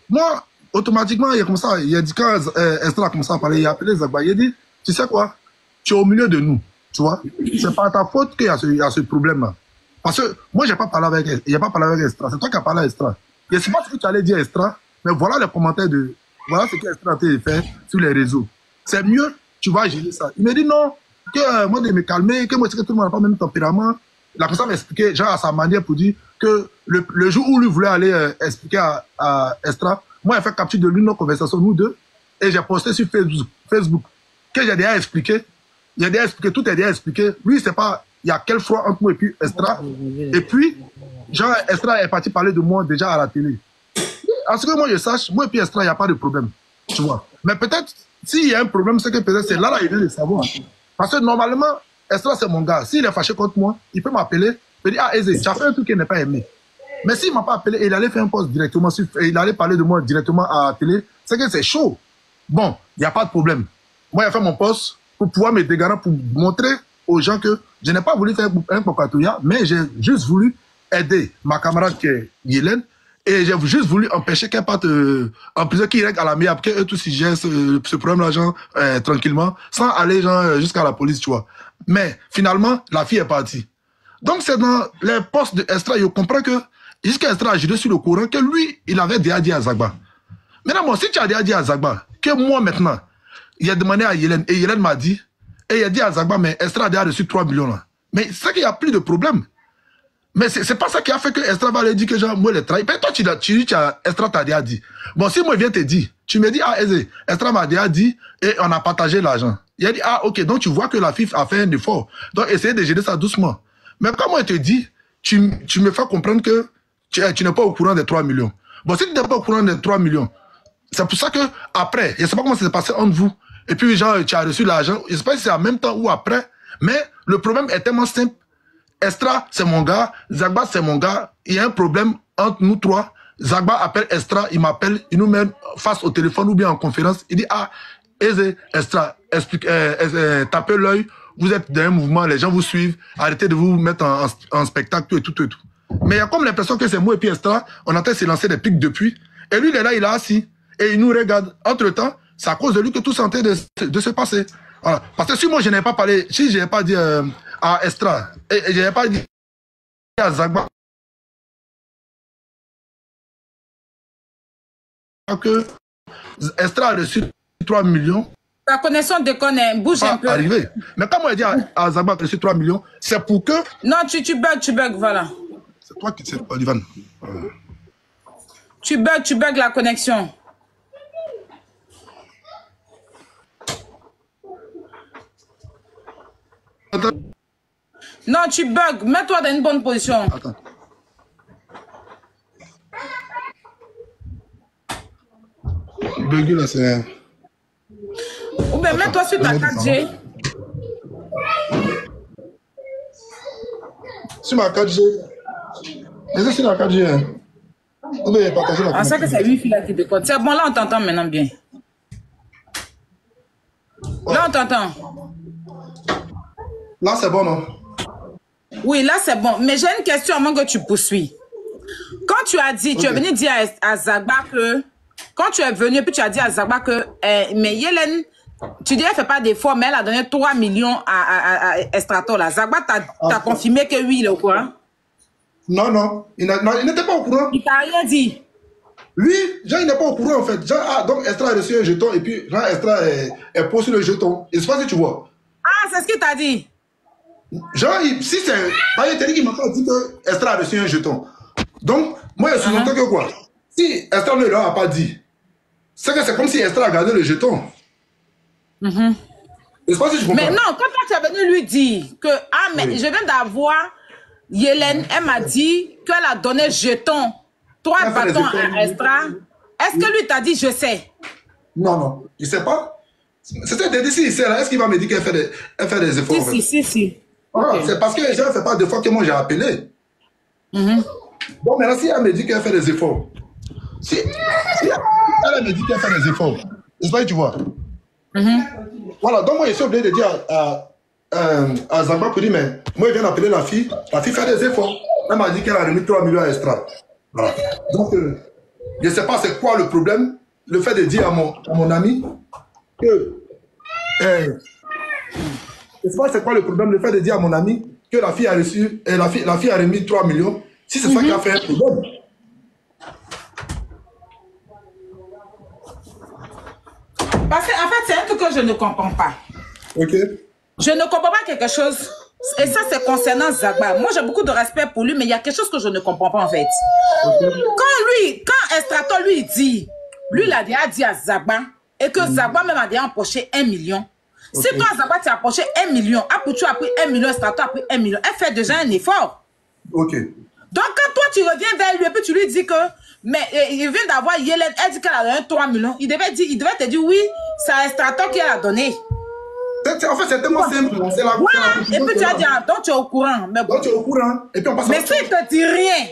Moi, automatiquement, il y a comme ça, il a dit quand Estra a commencé à parler, il a appelé Zagba, il a dit, tu sais quoi, tu es au milieu de nous, tu vois. C'est pas ta faute qu'il y a ce problème-là. Parce que moi, j'ai pas parlé avec Estra, c'est toi qui as parlé à Estra. Je ne sais pas ce que tu allais dire à Estra, mais voilà les commentaires voilà ce qu'Estra a fait sur les réseaux. C'est mieux, tu vas gérer ça. Il me dit non, que moi de me calmer, que moi c'est que tout le monde n'a pas le même tempérament. Il a commencé à m'expliquer, genre à sa manière pour dire que le jour où lui voulait aller expliquer à Estra, moi j'ai fait capture de l'une de nos conversations, nous deux, et j'ai posté sur Facebook que j'ai déjà expliqué, tout est déjà expliqué. Lui, c'est pas, il y a quel froid entre moi et puis Estra. Et puis, genre, Estra est parti parler de moi déjà à la télé. À ce que moi je sache, moi et puis Estra, il n'y a pas de problème. Tu vois. Mais peut-être, s'il y a un problème, c'est que peut-être c'est là, il vient de savoir. Parce que normalement, Estra, c'est mon gars. S'il est fâché contre moi, il peut m'appeler. Il peut dire, ah, Eze, tu as fait un truc qu'il n'a pas aimé. Mais s'il ne m'a pas appelé et il allait faire un post directement, il allait parler de moi directement à la télé, c'est que c'est chaud. Bon, il n'y a pas de problème. Moi, j'ai fait mon post pour pouvoir me dégarer, pour montrer aux gens que je n'ai pas voulu faire un Pocatouya, mais j'ai juste voulu aider ma camarade qui est Yélène. Et j'ai juste voulu empêcher qu'elle parte en prison, qu'il règle à la mienne, qu'eux tous ils gèrent ce problème-là, genre, tranquillement, sans aller jusqu'à la police, tu vois. Mais finalement, la fille est partie. Donc c'est dans les postes de Estra, je comprends que jusqu'à Estra a juré sur le courant que lui, il avait déjà dit à Zagba. Maintenant, moi, si tu as déjà dit à Zagba, que moi maintenant, il a demandé à Yélène, et Yélène m'a dit, et il a dit à Zagba, mais Estra a déjà reçu 3 millions là. Mais c'est qu'il n'y a plus de problème. Mais c'est pas ça qui a fait que Estra va lui dire que genre, moi, le travail. Toi, Estra t'a déjà dit. Bon, si moi, je viens te dire, tu me dis, ah, Estra m'a déjà dit, et on a partagé l'argent. Il a dit, ah, ok, donc tu vois que la fille a fait un effort. Donc, essayez de gérer ça doucement. Mais quand moi, je te dis, tu me fais comprendre que tu n'es pas au courant des 3 millions. Bon, si tu n'es pas au courant des 3 millions, c'est pour ça que après, je ne sais pas comment ça s'est passé entre vous, et puis, genre, tu as reçu l'argent, je ne sais pas si c'est en même temps ou après, mais le problème est tellement simple. Estra, c'est mon gars. Zagba, c'est mon gars. Il y a un problème entre nous trois. Zagba appelle Estra, il m'appelle, il nous met face au téléphone ou bien en conférence. Il dit, ah, Eze, Estra, tapez l'œil, vous êtes dans un mouvement, les gens vous suivent, arrêtez de vous mettre en spectacle, tout et tout et tout. Mais il y a comme l'impression que c'est moi et puis Estra, on a s'est lancé des pics depuis. Et lui, il est là, il est assis. Et il nous regarde. Entre-temps, c'est à cause de lui que tout est en train de se passer. Voilà. Parce que si moi, je n'avais pas parlé, si je n'avais pas dit à Estra, et je n'avais pas dit à Zagba que Estra a reçu 3 millions. Ta connexion déconne, bouge un peu. Arrivé. Mais quand moi, je dis à Zagba que a reçu 3 millions, c'est pour que... Non, tu bugs, voilà. C'est toi qui... C'est Olivan. Tu bugs la connexion. Attends. Non, tu bugs. Mets-toi dans une bonne position. Attends. Buggy là, c'est... Ou bien mets-toi sur ta 4G. Sur ma 4G. Est-ce sur la 4G? Hein? Ou bien partager la 4G. Ah, ça que c'est Wi-Fi là qui décode. C'est bon, là on t'entend maintenant bien. Ouais. Là on t'entend. Là c'est bon, non? Oui, là c'est bon. Mais j'ai une question avant que tu poursuis. Quand tu as dit, tu es venu dire à Zagba que... Quand tu es venu, puis tu as dit à Zagba que... mais Yélène, tu dis elle ne fait pas d'efforts, mais elle a donné 3 millions à Estrato. Là. Zagba t'a confirmé que oui, il est au courant? Non, non. Il n'était pas au courant. Il t'a rien dit? Lui, genre, il n'est pas au courant, en fait. Genre, ah, donc, Estra a reçu un jeton, et puis, genre, Estra est posé sur le jeton. Et c'est pas si tu vois. Ah, c'est ce qu'il t'a dit. Genre, si c'est... Il t'a dit qu'il m'a pas dit que Estra a reçu un jeton. Donc, moi, je sous-entends que quoi? Si Estra ne leur a pas dit, c'est que c'est comme si Estra a gardé le jeton. Je sais pas si je comprends. Mais non, quand toi, tu es venu lui dire que, ah, mais je viens d'avoir Yélène, elle m'a dit qu'elle a donné jeton, 3 bâtons à Estra. Est-ce que lui t'a dit, je sais? Non, non, il sait pas. C'est d'ici, il sait là. Est-ce qu'il va me dire qu'elle fait des efforts? Si. Ah, c'est parce que je ne fais pas d'efforts que moi j'ai appelé. Bon, maintenant, si elle me dit qu'elle fait des efforts, si elle me dit qu'elle fait des efforts, n'est-ce pas, tu vois? Voilà, donc moi, je suis obligé de dire à Zamba pour dire, mais moi, je viens d'appeler la fille fait des efforts. Elle m'a dit qu'elle a remis 3 millions extra. Voilà. Donc, je ne sais pas c'est quoi le problème, le fait de dire à mon ami que... je ne sais pas c'est quoi le problème, le fait de dire à mon ami que la fille a reçu, la fille a remis 3 millions, si c'est ça qui a fait un problème. Parce qu'en fait, c'est un truc que je ne comprends pas. Ok. Je ne comprends pas quelque chose. Et ça, c'est concernant Zagba. Moi, j'ai beaucoup de respect pour lui, mais il y a quelque chose que je ne comprends pas, en fait. Quand Estrato lui dit, lui, il a déjà dit à Zagba, et que Zagba même a déjà empoché 1 million. Si toi, Zagba, tu as empoché 1 million, Aputu a pris 1 million, Estrato a pris 1 million, elle fait déjà un effort. Ok. Donc, quand toi, tu reviens vers lui, et puis tu lui dis que, mais il vient d'avoir Yélène, elle dit qu'elle a donné 3 millions, il devait te dire, oui, c'est Estrato qui l'a donné. En fait, c'est tellement simple. Voilà. Et puis tu as dit, donc tu es au courant. Mais bon. Donc tu es au courant. Et puis on passe. Mais s'il ne te dit rien,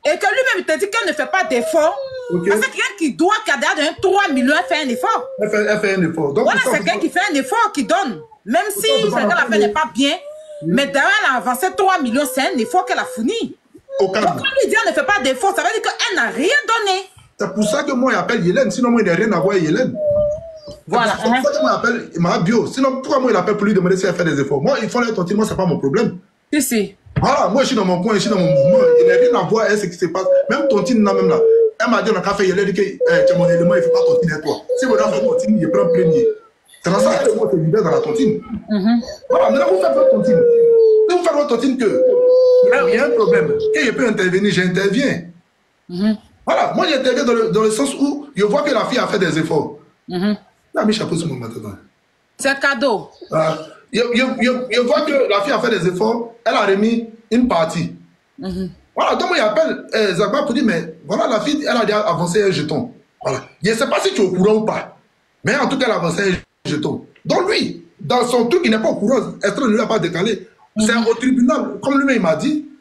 et que lui-même te dit qu'elle ne fait pas d'effort, parce que quelqu'un qui a déjà donné 3 millions, elle fait un effort. Elle fait un effort. Donc, voilà, c'est quelqu'un qui fait un effort, qui donne. Même si ce qu'elle a fait n'est pas bien, mais derrière, elle a avancé 3 millions, c'est un effort qu'elle a fourni. Donc quand lui dit elle ne fait pas d'effort, ça veut dire qu'elle n'a rien donné. C'est pour ça que moi, j'appelle Yélène. Sinon, moi, il n'y a rien à voir avec Yélène. Voilà. C'est pour ça que moi, j'appelle ma bio. Sinon, pourquoi moi, il appelle pour lui demander si elle fait des efforts? Moi, il faut les tontines, moi, c'est pas mon problème. Si. Voilà, moi, je suis dans mon coin, je suis dans mon mouvement. Il n'y a rien à voir avec ce qui se passe. Même tontine, là, même là. Elle m'a dit, on a qu'à faire Yélène, dit que tu as mon élément, il ne faut pas tontiner à toi. Si vous avez fait tontine, il prend plénier. C'est dans ça que moi, je suis libéré dans la tontine. Voilà, maintenant, vous faites votre tontine. Si vous faites votre tontine que il y a un problème, et je peux intervenir, j'interviens. Voilà, moi, j'interviens dans le sens où je vois que la fille a fait des efforts. Là, mis chapeau sur mon maintenant. C'est cadeau. Je vois que la fille a fait des efforts, elle a remis une partie. Voilà, donc moi j'appelle Zagba pour dire, mais voilà, la fille, elle a déjà avancé un jeton. Voilà. Je ne sais pas si tu es au courant ou pas, mais en tout cas, elle a avancé un jeton. Donc lui, dans son truc, il n'est pas au courant, Estra ne l'a pas décalé. C'est au tribunal, comme lui-même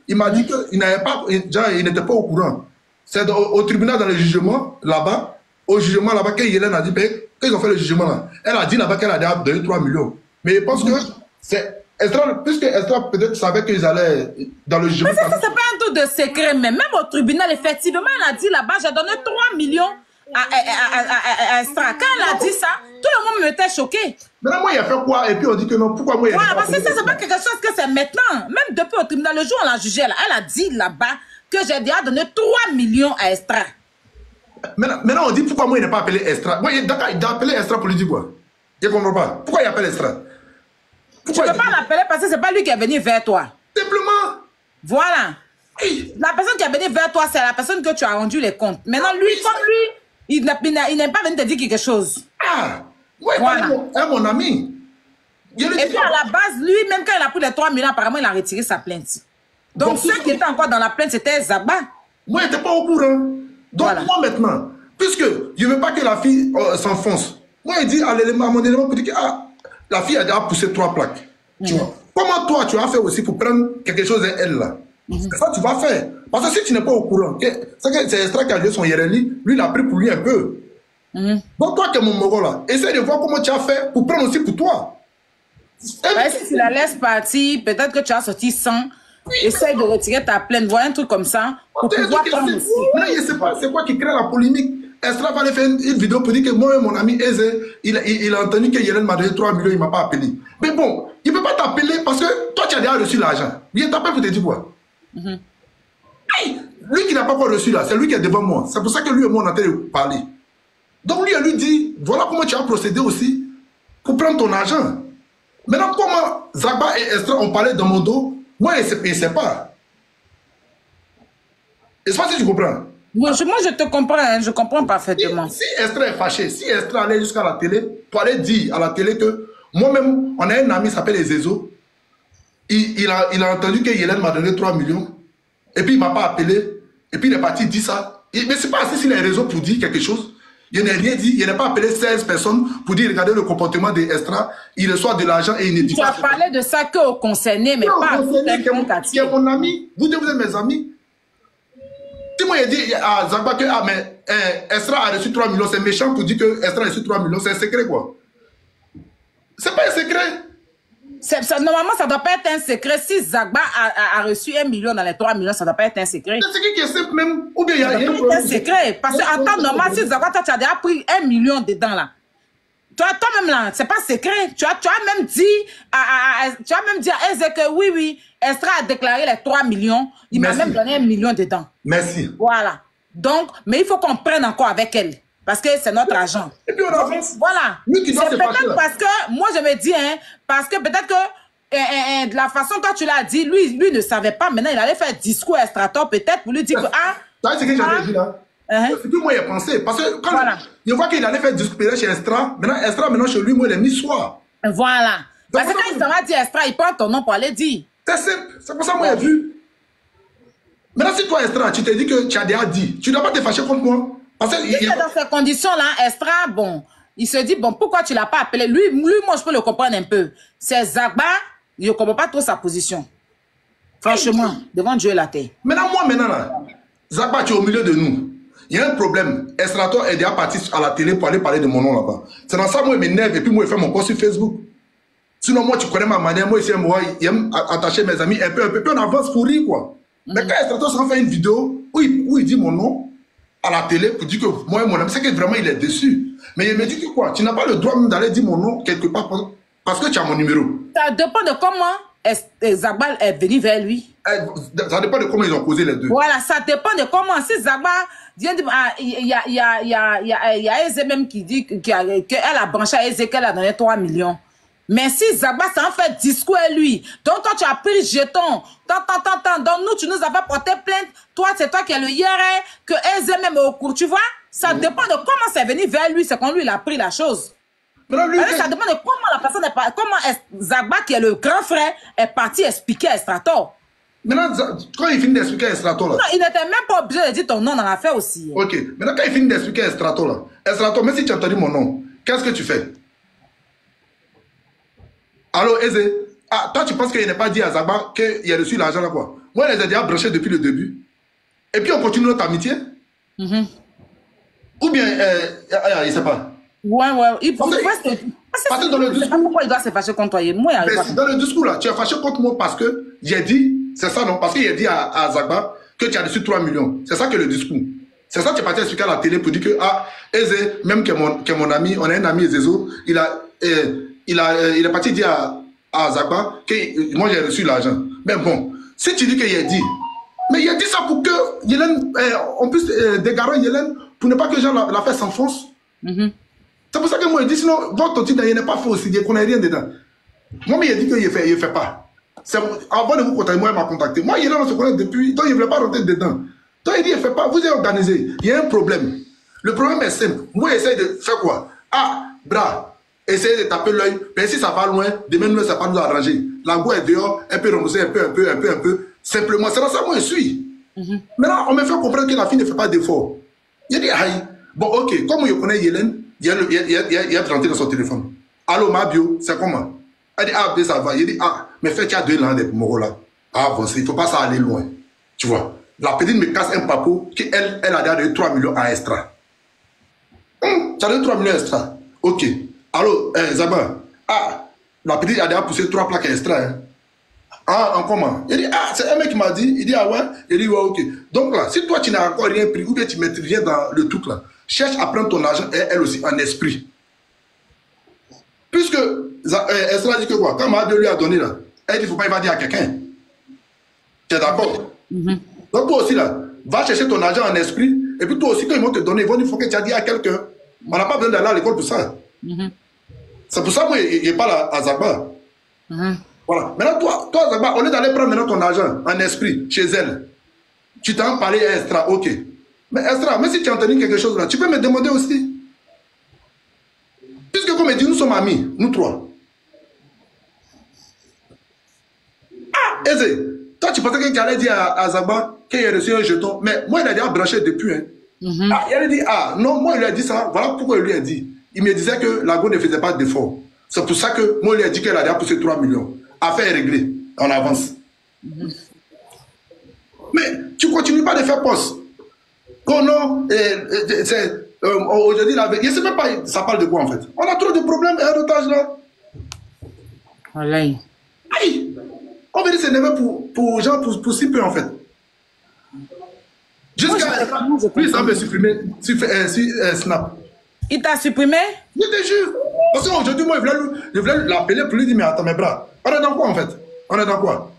il m'a dit qu'il n'était pas au courant. C'est au tribunal, dans le jugement, là-bas, au jugement là-bas, quand Yélène a dit, qu'ils ont fait le jugement là, elle a dit là-bas qu'elle a déjà donné 3 millions. Mais je pense que c'est Estra, puisque Estra peut-être savait qu'ils allaient dans le jugement. Mais ça, c'est pas un truc de secret, mais même au tribunal, effectivement, elle a dit là-bas, j'ai donné 3 millions à Estra. Quand elle a dit ça, tout le monde était choqué. Maintenant, moi, il a fait quoi? Et puis on dit que non, pourquoi moi, il a voilà, parce que ça, c'est pas quelque chose que c'est maintenant. Même depuis au tribunal, le jour où on l'a jugé, elle a dit là-bas que j'ai déjà donné 3 millions à Estra. Maintenant, on dit pourquoi moi, il n'est pas appelé Estra. Moi, il a appelé Estra pour lui dire quoi? Je ne comprends pas. Pourquoi il appelle Estra? Tu ne peux pas l'appeler parce que ce n'est pas lui qui est venu vers toi. Simplement. Voilà. Hey. La personne qui est venue vers toi, c'est la personne que tu as rendu les comptes. Maintenant, lui, comme lui, il n'est pas venu te dire quelque chose. Ah, ouais, voilà. Mon ami. Et puis à la base, lui, même quand il a pris les 3 millions, apparemment, il a retiré sa plainte. Donc, ceux qui étaient encore dans la plainte, c'était Zagba. Moi, il n'était pas au courant. Donc, voilà. Moi, maintenant, puisque je ne veux pas que la fille s'enfonce, moi, il dit à mon élément pour dire que la fille a déjà poussé 3 plaques. Tu vois. Comment toi, tu as fait aussi pour prendre quelque chose d'elle là? C'est ça que tu vas faire. Parce que si tu n'es pas au courant, c'est Estra qui a joué son Yéreli, lui, il a pris pour lui un peu. Donc, toi qui es mon moro là, essaie de voir comment tu as fait pour prendre aussi pour toi. Ouais, si tu la laisses partir, peut-être que tu as sorti 100. Essaye de retirer ta plainte, voilà un truc comme ça, pour pouvoir prendre aussi. Mais je ne sais pas, c'est quoi qui crée la polémique. Estra va aller faire une vidéo pour dire que moi et mon ami Eze, il a entendu que Yélène m'a donné 3 millions, il ne m'a pas appelé. Mais bon, il ne peut pas t'appeler parce que toi, tu as déjà reçu l'argent. Il t'appelle pour te dire quoi? Hey, lui qui n'a pas encore reçu là, c'est lui qui est devant moi. C'est pour ça que lui et moi on est en train de parler. Donc lui, elle lui dit, voilà comment tu as procédé aussi pour prendre ton argent. Maintenant, comment Zagba et Estra ont parlé dans mon dos, moi je ne sais pas. Et c'est pas si tu comprends. Moi, je te comprends, hein, je comprends parfaitement. Si Estra est fâché, si Estra allait jusqu'à la télé, pour aller dire à la télé que moi-même, on a un ami qui s'appelle Ezezo, il a entendu que Hélène m'a donné 3 millions, et puis il ne m'a pas appelé, et puis il est parti dire ça. Mais ce n'est pas assis sur les réseaux pour dire quelque chose. Il n'a rien dit, il n'a pas appelé 16 personnes pour dire, regardez le comportement des Estra, il reçoit de l'argent et il ne dit pas. Tu as parlé de ça qu'aux concernés, mais pas à tout un quartier. Qui est mon ami, vous êtes mes amis. Si moi, il dit à Zagba que Estra a reçu 3 millions, c'est méchant pour dire que Estra a reçu 3 millions, c'est un secret quoi. C'est pas un secret. Normalement, ça ne doit pas être un secret. Si Zagba a reçu 1 million dans les 3 millions, ça ne doit pas être un secret. C'est un secret qui est simple même. Ou bien il y a un secret. Parce qu'en temps normal, si Zagba, tu as déjà pris 1 million dedans là. Toi-même là, c'est pas secret. Tu as même dit à Eze que oui, Estra a déclaré les 3 millions. Il m'a même donné 1 million dedans. Merci. Voilà. Donc, mais il faut qu'on prenne encore avec elle. Parce que c'est notre argent. Et puis on avance. Voilà. C'est peut-être parce que, moi je me dis, hein, parce que peut-être que de la façon dont tu l'as dit, lui ne savait pas. Maintenant, il allait faire discours à Estrator peut-être pour lui dire que, c'est ce que j'avais dit là. C'est que moi, il a pensé. Parce que quand il voit qu'il allait faire discours chez Estra, maintenant chez lui, moi, il est mis soir. Voilà. Parce que quand il s'en va dire Estra, il prend ton nom pour aller dire. C'est simple. C'est pour ça que moi, j'ai vu. Maintenant, si toi, Estra, tu t'es dit que tu as déjà dit, tu ne dois pas te fâcher contre moi. Parce que si dans ces conditions-là, Estra, bon, il se dit, bon, pourquoi tu ne l'as pas appelé? Lui, moi, je peux le comprendre un peu. C'est Zagba, je ne comprends pas trop sa position. Franchement, devant Dieu et la terre. Maintenant, là, Zagba, tu es au milieu de nous. Il y a un problème. Estrator est déjà parti à la télé pour aller parler de mon nom là-bas. C'est dans ça, moi, il m'énerve et puis moi, il fait mon post sur Facebook. Sinon, moi, tu connais ma manière. Moi, ici, moi, il aime attacher mes amis un peu, puis on avance pour rire, quoi. Mais quand Estrator s'en fait une vidéo où il dit mon nom à la télé pour dire que moi et mon ami, c'est que vraiment, il est déçu. Mais il me dit que quoi, tu n'as pas le droit même d'aller dire mon nom quelque part parce que tu as mon numéro. Ça dépend de comment Zagba est venu vers lui. Ça dépend de comment ils ont causé les deux. Voilà, ça dépend de comment. Si Zagba vient de... Il y a Eze même qui dit qu'elle a branché à Eze qu'elle a donné 3 millions. Mais si Zagba s'en fait discours à lui, donc toi tu as pris le jeton, donc nous tu nous avais porté plainte, toi c'est toi qui es le IRA, que Eze même est au cours, tu vois? Ça dépend de comment c'est venu vers lui, c'est quand lui il a pris la chose. Ça dépend de comment la personne est partie, comment Zagba qui est le grand frère est parti expliquer à Estrator. Maintenant, quand il finit d'expliquer à Estrator là... Non, il n'était même pas obligé de dire ton nom dans l'affaire aussi. Ok, maintenant quand il finit d'expliquer à Estrator là, Estrator, même si tu as entendu mon nom, qu'est-ce que tu fais? Allô, Eze, toi tu penses qu'il n'est pas dit à Zagba qu'il a reçu l'argent là quoi? Moi, je les ai déjà branchés depuis le début. Et puis on continue notre amitié? Ou bien, il ne sait pas. Ouais, il faut parce que dans le discours, pourquoi il doit se fâcher contre toi? Moi, dans le discours là, tu es fâché contre moi parce que j'ai dit, c'est ça non? Parce qu'il a dit à Zagba que tu as reçu 3 millions. C'est ça que le discours. C'est ça que tu es parti expliquer à la télé pour dire que, Eze, même que mon ami, on a un ami Ezezo, il est parti dire à Zagba que moi j'ai reçu l'argent. Mais bon, si tu dis qu'il a dit, mais il a dit ça pour que Hélène, on puisse dégarer Hélène pour ne pas que les gens l'affaire s'enfonce. C'est pour ça que moi je dis, sinon, votre titre n'est pas faux aussi, il ne connaît rien dedans. Moi, il a dit qu'il ne fait pas. Avant de vous contacter, moi, il m'a contacté. Moi, Hélène, on se connaît depuis, donc il ne voulait pas rentrer dedans. Donc il dit, il ne fait pas, vous êtes organisé. Il y a un problème. Le problème est simple. Moi, j'essaie de faire quoi? Bras. Essayez de taper l'œil, mais si ça va loin, demain nous, ça va nous arranger. La go est dehors, elle peut rembourser un peu. Simplement, c'est dans ça que moi je suis. Maintenant, on me fait comprendre que la fille ne fait pas d'effort. Il dit, aïe, bon, ok, comme je connais Hélène, il y a rentré dans son téléphone. Allô, ma bio, c'est comment? Elle dit, B, ça va. Il dit, mais fait, tu as 2 langues de Moro là. Bon, il ne faut pas ça aller loin. Tu vois, la petite me casse un papo qu'elle a donné 3 millions à Extra. Tu as donné 3 millions à Extra. Ok. Allô, Zaba, la petite a déjà poussé 3 plaques extra. En comment? Il dit, c'est un mec qui m'a dit, il dit, ouais, il dit, ouais, ok. Donc là, si toi tu n'as encore rien pris, ou bien tu mettrais rien dans le truc là, cherche à prendre ton argent, elle aussi, en esprit. Puisque Estra dit que quoi? Quand Mahadou lui a donné là, elle dit, il ne faut pas y va dire à quelqu'un. Tu es d'accord? Donc toi aussi là, va chercher ton argent en esprit, et puis toi aussi, quand ils vont te donner, ils vont dire, il faut que tu as dit à quelqu'un. On n'a pas besoin d'aller à l'école pour ça. C'est pour ça que moi, je parle à Zagba. Voilà. Maintenant, toi, Zagba, au lieu d'aller prendre maintenant ton argent en esprit, chez elle, tu t'en parlé à Estra, ok. Mais Estra, même si tu as entendu quelque chose là, tu peux me demander aussi. Puisque comme il dit, nous sommes amis, nous trois. Ah, Eze, toi tu pensais que tu allais dire à Zagba qu'il a reçu un jeton, mais moi il a déjà branché depuis. Hein. Ah, il a dit, ah non, moi il lui a dit ça, voilà pourquoi il lui a dit. Il me disait que la go ne faisait pas d'effort. C'est pour ça que moi il lui a dit qu'elle a déjà poussé 3 millions. Affaire réglée, on avance. Mais tu continues pas de faire poste. Oh non, aujourd'hui, je ne sais même pas, ça parle de quoi en fait. On a trop de problèmes et un otage là. Aïe. Aïe. On veut dire que c'est nevé pour gens, pour si peu en fait. Jusqu'à. Lui, ça veut supprimer Snap. Il t'a supprimé? Je te jure. Parce qu'aujourd'hui, moi, je voulais l'appeler pour lui dire, mais attends, mes bras, on est dans quoi en fait? On est dans quoi?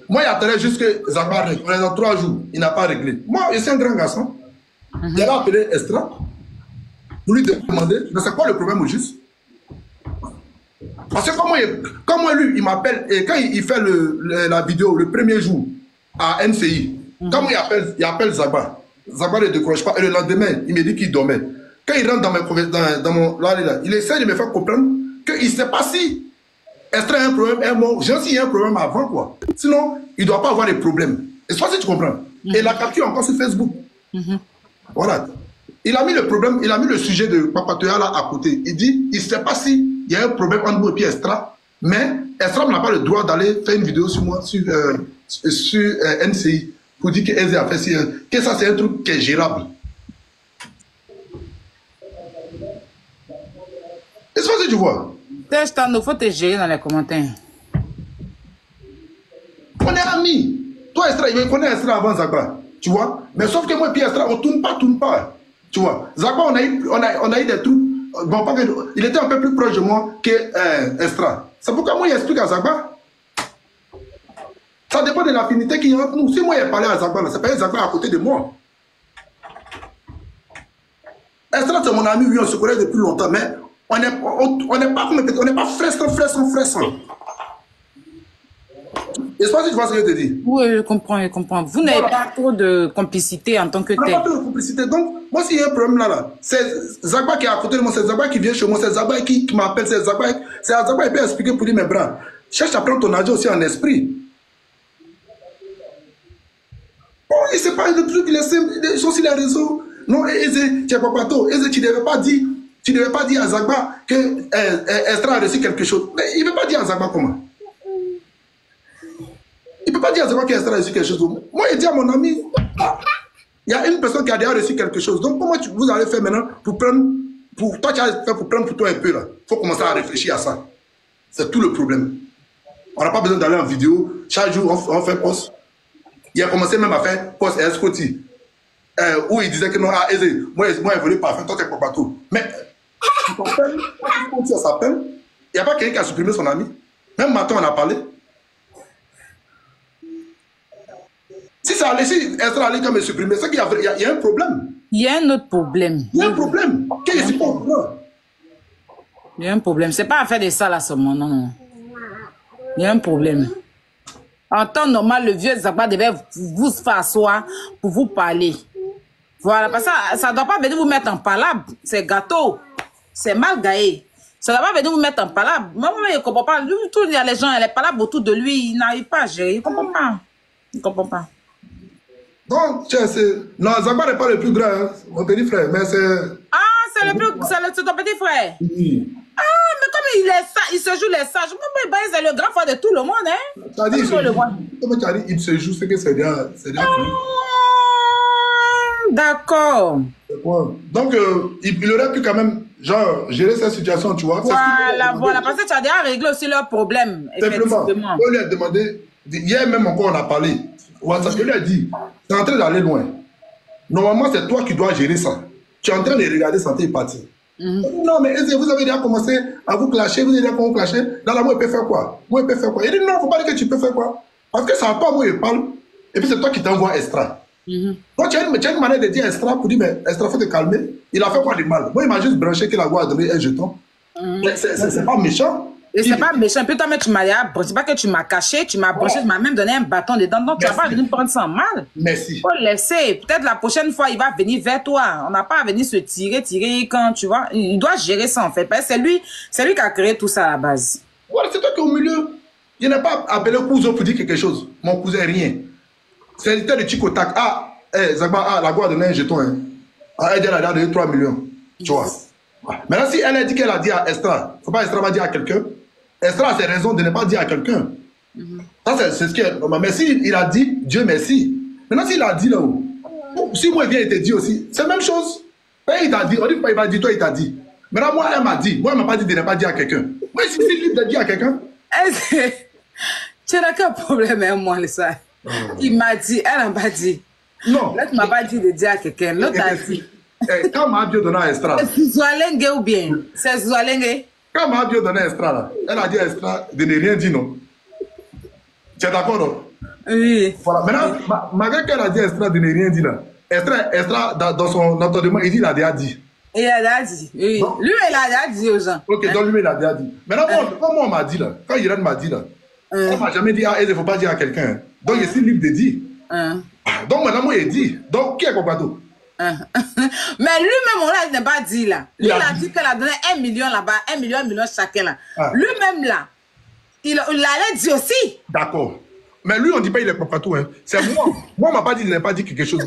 Moi, il attendait juste que Zagba règle. On est dans 3 jours. Il n'a pas réglé. Moi, je suis un grand garçon. Il a appelé Estra pour lui demander, mais c'est quoi le problème au juste? Parce que comme moi, lui, il m'appelle, et quand il fait la vidéo le premier jour à NCI, quand il appelle Zagba, Zagba ne décroche pas, et le lendemain, il me dit qu'il dormait. Quand il rentre dans mon là, il essaie de me faire comprendre qu'il ne sait pas si Estra a un problème, j'ai aussi un problème avant, quoi. Sinon, il ne doit pas avoir de problème. Et soit si tu comprends. Et la capture encore sur Facebook. Voilà. Il a mis le problème, il a mis le sujet de Papa Toya là à côté. Il dit, il ne sait pas s'il y a un problème entre moi et puis Estra, mais Estra n'a pas le droit d'aller faire une vidéo sur moi, sur NCI, pour dire que Eze a fait si, que ça c'est un truc qui est gérable. Et soit si tu vois. Il faut te gérer dans les commentaires. On est amis. Toi, Estra, il connaît Estra avant Zagba. Tu vois? Mais sauf que moi et puis Estra, on tourne pas. Tu vois? Zagba, on a eu des trucs. Bon, pas que, il était un peu plus proche de moi que Estra. C'est pourquoi moi, il explique à Zagba. Ça dépend de l'affinité qu'il y a entre nous. Si moi, il parlait à Zagba, c'est pas Zagba à côté de moi. Estra, c'est mon ami, oui, on se connaît depuis longtemps, mais on n'est pas frère. Et soit si tu vois ce que je te dis. Oui, je comprends. Vous n'avez pas trop de complicité en tant que tel. On n'a pas trop de complicité. Donc, moi, s'il y a un problème là, c'est Zagba qui est à côté de moi, c'est Zagba qui vient chez moi, c'est Zagba qui m'appelle, c'est Zagba qui peut expliquer pour lui mes bras. Cherche à prendre ton argent aussi en esprit. Bon, il ne sait pas le truc, il est sur les réseaux. Non, Eze, tu es papato. Eze, tu ne devais pas dire à Zagba que Estra a reçu quelque chose. Mais il ne veut pas dire à Zagba comment. Il ne peut pas dire à Zagba qu'Estra a reçu quelque chose. Moi, il dit à mon ami, il y a une personne qui a déjà reçu quelque chose. Donc, comment vous allez faire maintenant pour prendre, toi, tu as fait pour prendre pour toi un peu là. Il faut commencer à réfléchir à ça. C'est tout le problème. On n'a pas besoin d'aller en vidéo. Chaque jour, on fait post. Il a commencé même à faire post et escoti. Où il disait que non, ah, Eze, moi, je ne voulais pas faire, toi, tu es pas partout. Mais, ça s'appelle, il n'y a pas quelqu'un qui a supprimé son ami. Même matin, on a parlé. Si ça allait, si Estra allait comme me supprimer, c'est qu'il y a un problème. Il y a un autre problème. Il y a un problème. Quel est ce problème? Il y a un problème. C'est pas affaire de ça là seulement, non. Il y a un problème. En temps normal, le vieux Zagba devait vous faire asseoir pour vous parler. Voilà, parce que ça ne doit pas venir vous mettre en palabre. C'est gâteau. C'est mal gaillé. Ça ne doit pas venir vous mettre en palabre. Moi, je ne comprends pas. Il y a les gens, les palabres autour de lui, ils n'arrivent pas à gérer. Il ne comprend pas. Donc, non, Zagba n'est pas le plus grand, hein, mon petit frère, mais c'est... Ah, c'est ton petit frère? Oui. Ah, mais comme il se joue les sages, c'est le grand frère de tout le monde, hein? Tu as dit, il se joue, c'est que c'est bien. D'accord. Donc, il aurait pu quand même, genre, gérer cette situation, tu vois. Voilà, parce que tu as déjà réglé aussi leurs problèmes, effectivement. On lui a demandé, hier même encore, on a parlé. WhatsApp, je lui ai dit, tu es en train d'aller loin. Normalement, c'est toi qui dois gérer ça. Tu es en train de regarder santé et partir. Non, mais vous avez déjà commencé à vous clasher, vous avez déjà commencé à clasher. Dans la moi, il peut faire quoi? Il dit non, il ne faut pas dire que tu peux faire quoi. Parce que ça va pas, moi, il parle. Et puis c'est toi qui t'envoies Estra. Donc tu as une manière de dire Estra pour dire, mais Estra, faut te calmer. Il a fait quoi de mal? Moi, il m'a juste branché qu'il a donné un jeton. C'est pas méchant. Et c'est pas méchant. Puis toi, mais tu m'as c'est pas que tu m'as caché, tu m'as branché, tu m'as même donné un bâton dedans. Donc tu vas pas venir me prendre ça en mal. Merci. Faut le laisser. Peut-être la prochaine fois, il va venir vers toi. On n'a pas à venir se tirer quand, tu vois. Il doit gérer ça en fait. Parce que c'est lui qui a créé tout ça à la base. Voilà, c'est toi qui es au milieu. Je n'ai pas appelé cousin pour dire quelque chose. Mon cousin, rien. C'est l'idée de Chicotac. Ah, Zagba, la Goua a donné un jeton. Hein. Ah, elle a donné 3 millions. Tu vois. Maintenant, si elle a dit qu'elle a dit à Estra, il ne faut pas Estra va dire à quelqu'un. Estra a ses raisons de ne pas dire à quelqu'un. Ça, c'est ce qui est normal. Mais s'il a dit, Dieu merci. Maintenant, s'il a dit là-haut, si moi, il vient et te dit aussi, c'est la même chose. Il t'a dit, on dit pas, il m'a dit, toi, il t'a dit. Maintenant, moi, elle m'a dit. Moi, elle ne m'a pas dit de ne pas dire à quelqu'un. Moi, si c'est libre de dire à quelqu'un. Tu n'as qu'un problème avec moi, ça. Il m'a dit, elle n'a pas dit. Non. L'autre ne m'a pas dit de dire à quelqu'un. L'autre a dit. Quand m'a Dieu donné à Estra. C'est Zoualengue ou bien? C'est Zoualengue? Quand m'a Dieu donné à Estra, là, elle a dit à Estra de ne rien dire, non? Tu es d'accord, non? Oui. Voilà. Maintenant, malgré qu'elle a dit à Estra de ne rien dire, là, Estra dans son entendement, il dit il a déjà dit. Il a déjà dit. Oui. Donc, lui, il a déjà dit aux gens. Ok, donc lui, il a déjà dit. Maintenant, quand moi, on m'a dit, là, quand Irène m'a dit, là, elle ne m'a jamais dit, ah, il ne faut pas dire à quelqu'un. Donc, je suis libre de dire. Donc, maintenant, moi, il dit. Donc, qui est Kopato? Mais lui-même, on l'a pas dit là. Lui, il a dit qu'elle a donné 1 million là-bas, 1 million chacun là. Lui-même là, il allait dire aussi. D'accord. Mais lui, on ne dit pas il est Kopato. Hein. C'est moi. Moi, on m'a pas dit, il n'a pas dit quelque chose.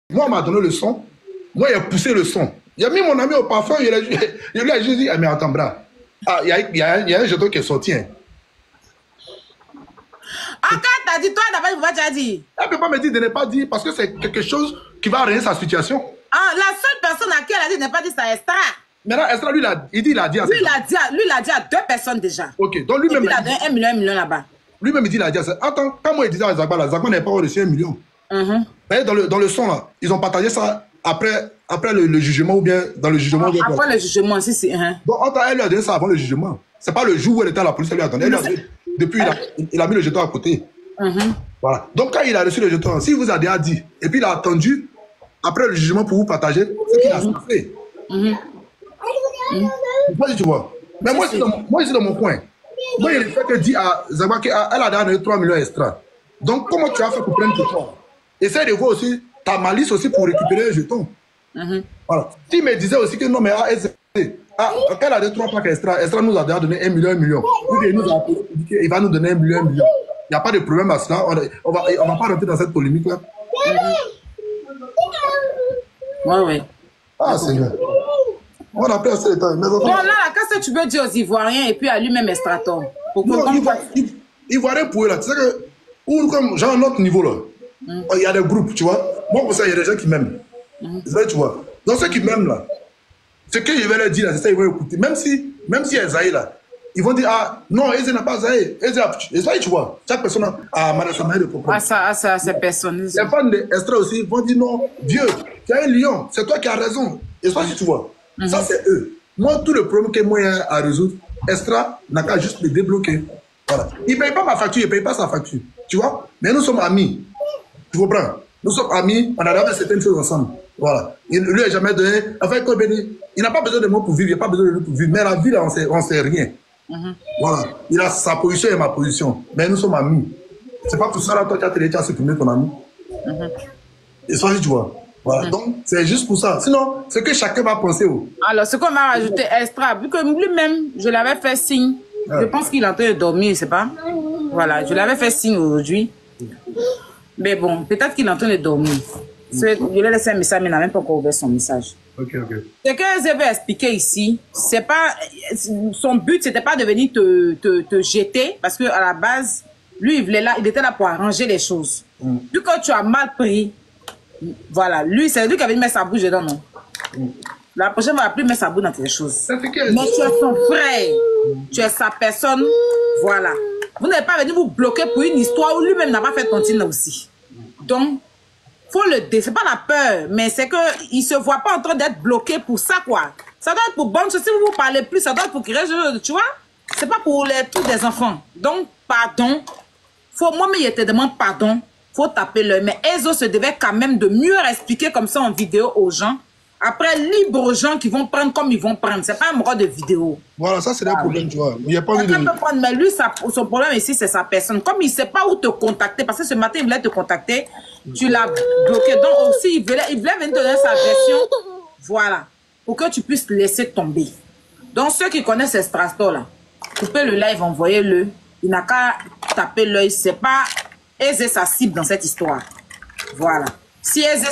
Moi, on m'a donné le son. Moi, il a poussé le son. Il a mis mon ami au parfum. Il lui a juste dit, ah, mais attends, bras. Ah, il y a un jeton qui est sorti. Hein. Quand t'as dit, toi, d'abord, pourquoi tu as dit? Elle ne peut pas me dire de ne pas dire parce que c'est quelque chose qui va arranger sa situation. Ah, la seule personne à qui elle a dit de ne pas dire, c'est Estra. Maintenant, Estra, lui, il a dit à lui, il a dit à 2 personnes déjà. Ok, donc lui-même. Il a donné 1 million là-bas. Lui-même, il dit, il a dit à ça. Attends, quand moi, il disait à Zagba, là, Zagba n'avait pas reçu 1 million. Mais dans le son, là, ils ont partagé ça après le jugement ou bien dans le jugement. Après le jugement, si c'est. Donc, elle lui a donné ça avant le jugement. C'est pas le jour où elle était à la police, elle lui a donné. Depuis, il a mis le jeton à côté. Voilà. Donc, quand il a reçu le jeton, s'il vous a déjà dit, et puis il a attendu après le jugement pour vous partager, c'est qu'il a fait. Tu vois. Mais moi, ici, dans mon coin, moi, il fait que dit à Zagba qu'elle a donné 3 millions extra. Donc, comment tu as fait pour prendre le jeton? Essaye de voir aussi ta malice aussi pour récupérer le jeton. Voilà. S'il me disait aussi que non, mais quand elle a donné 3 plaques extra, Estra nous a déjà donné 1 million. Il nous a appelé pour dire qu'il va nous donner 1 million. Il n'y a pas de problème à cela. On va pas rentrer dans cette polémique-là. Oui. Ah, Seigneur. On a pris assez de temps. Bon, là, qu'est-ce que tu veux dire aux Ivoiriens et puis à lui-même Estraton? Ivoiriens pour eux, là, tu sais que, ou comme, genre, à notre niveau, là, il y a des groupes, tu vois. Moi, pour ça, il y a des gens qui m'aiment. Tu vois. Donc, ceux qui m'aiment, là, ce que je vais leur dire, là, c'est ça, ils vont écouter. Même si Esaïe, là, ils vont dire, ah, non, Esaïe n'a pas Esaïe. Esaïe, tu vois. Chaque personne a sa manière de comprendre. Ça, c'est personnalisé. Les fans d'Estra aussi vont dire, non, Dieu, tu es un lion, c'est toi qui as raison. Et ça, tu vois. Ça, c'est eux. Moi, tout le problème que moi j'ai à résoudre, Estra n'a qu'à juste le débloquer. Voilà. Il ne paye pas ma facture, il ne paye pas sa facture. Tu vois? Mais nous sommes amis. Tu comprends? Nous sommes amis, on a fait certaines choses ensemble. Voilà. Il lui a jamais donné. Enfin, il n'a pas besoin de moi pour vivre, il n'a pas besoin de nous pour vivre. Mais la vie, là, on ne sait rien. Voilà. Il a sa position et ma position. Mais nous sommes amis. C'est pas pour ça, là, toi, tu as supprimé ton ami. Et ça, tu vois. Voilà. Donc, c'est juste pour ça. Sinon, c'est que chacun va penser. Alors, ce qu'on m'a rajouté extra, vu que lui-même, je l'avais fait signe. Je pense qu'il est en train de dormir, c'est pas? Voilà, je l'avais fait signe aujourd'hui. Mais bon, peut-être qu'il est en train de dormir. Je lui ai laissé un message, mais il n'a même pas encore ouvert son message. Ok. Ce que je vais expliquer ici, c'est pas, son but, c'était pas de venir te jeter, parce que à la base, lui, il était là pour arranger les choses. Vu que tu as mal pris, voilà, lui, c'est lui qui avait mis sa bouche dedans, non? La prochaine fois, il va plus mettre sa bouche dans tes choses. Mais tu es son frère, tu es sa personne, voilà. Vous n'avez pas venu vous bloquer pour une histoire où lui-même n'a pas fait tontine aussi. Donc, faut le dire, c'est pas la peur, mais c'est qu'il ne se voit pas en train d'être bloqué pour ça, quoi. Ça doit être pour bonne chose. Si vous parlez plus, ça doit être pour créer, tu vois. C'est pas pour les trucs des enfants. Donc, pardon. Moi-même, il te demande pardon. Faut taper l'œil. Mais Ezo se devait quand même de mieux expliquer comme ça en vidéo aux gens. Après, libre aux gens qui vont prendre comme ils vont prendre. C'est pas un mot de vidéo. Voilà, ça c'est un problème, tu vois. Il n'y a pas envie de... prendre, mais lui, son problème ici, c'est sa personne. Comme il ne sait pas où te contacter, parce que ce matin, il voulait te contacter, tu l'as bloqué. Donc aussi, il voulait venir te donner sa version. Voilà. Pour que tu puisses laisser tomber. Donc, ceux qui connaissent Estrasto, là, coupez le live, envoyez-le. Il n'a qu'à taper l'œil. C'est pas Aizé sa cible dans cette histoire. Voilà. Si Aizé,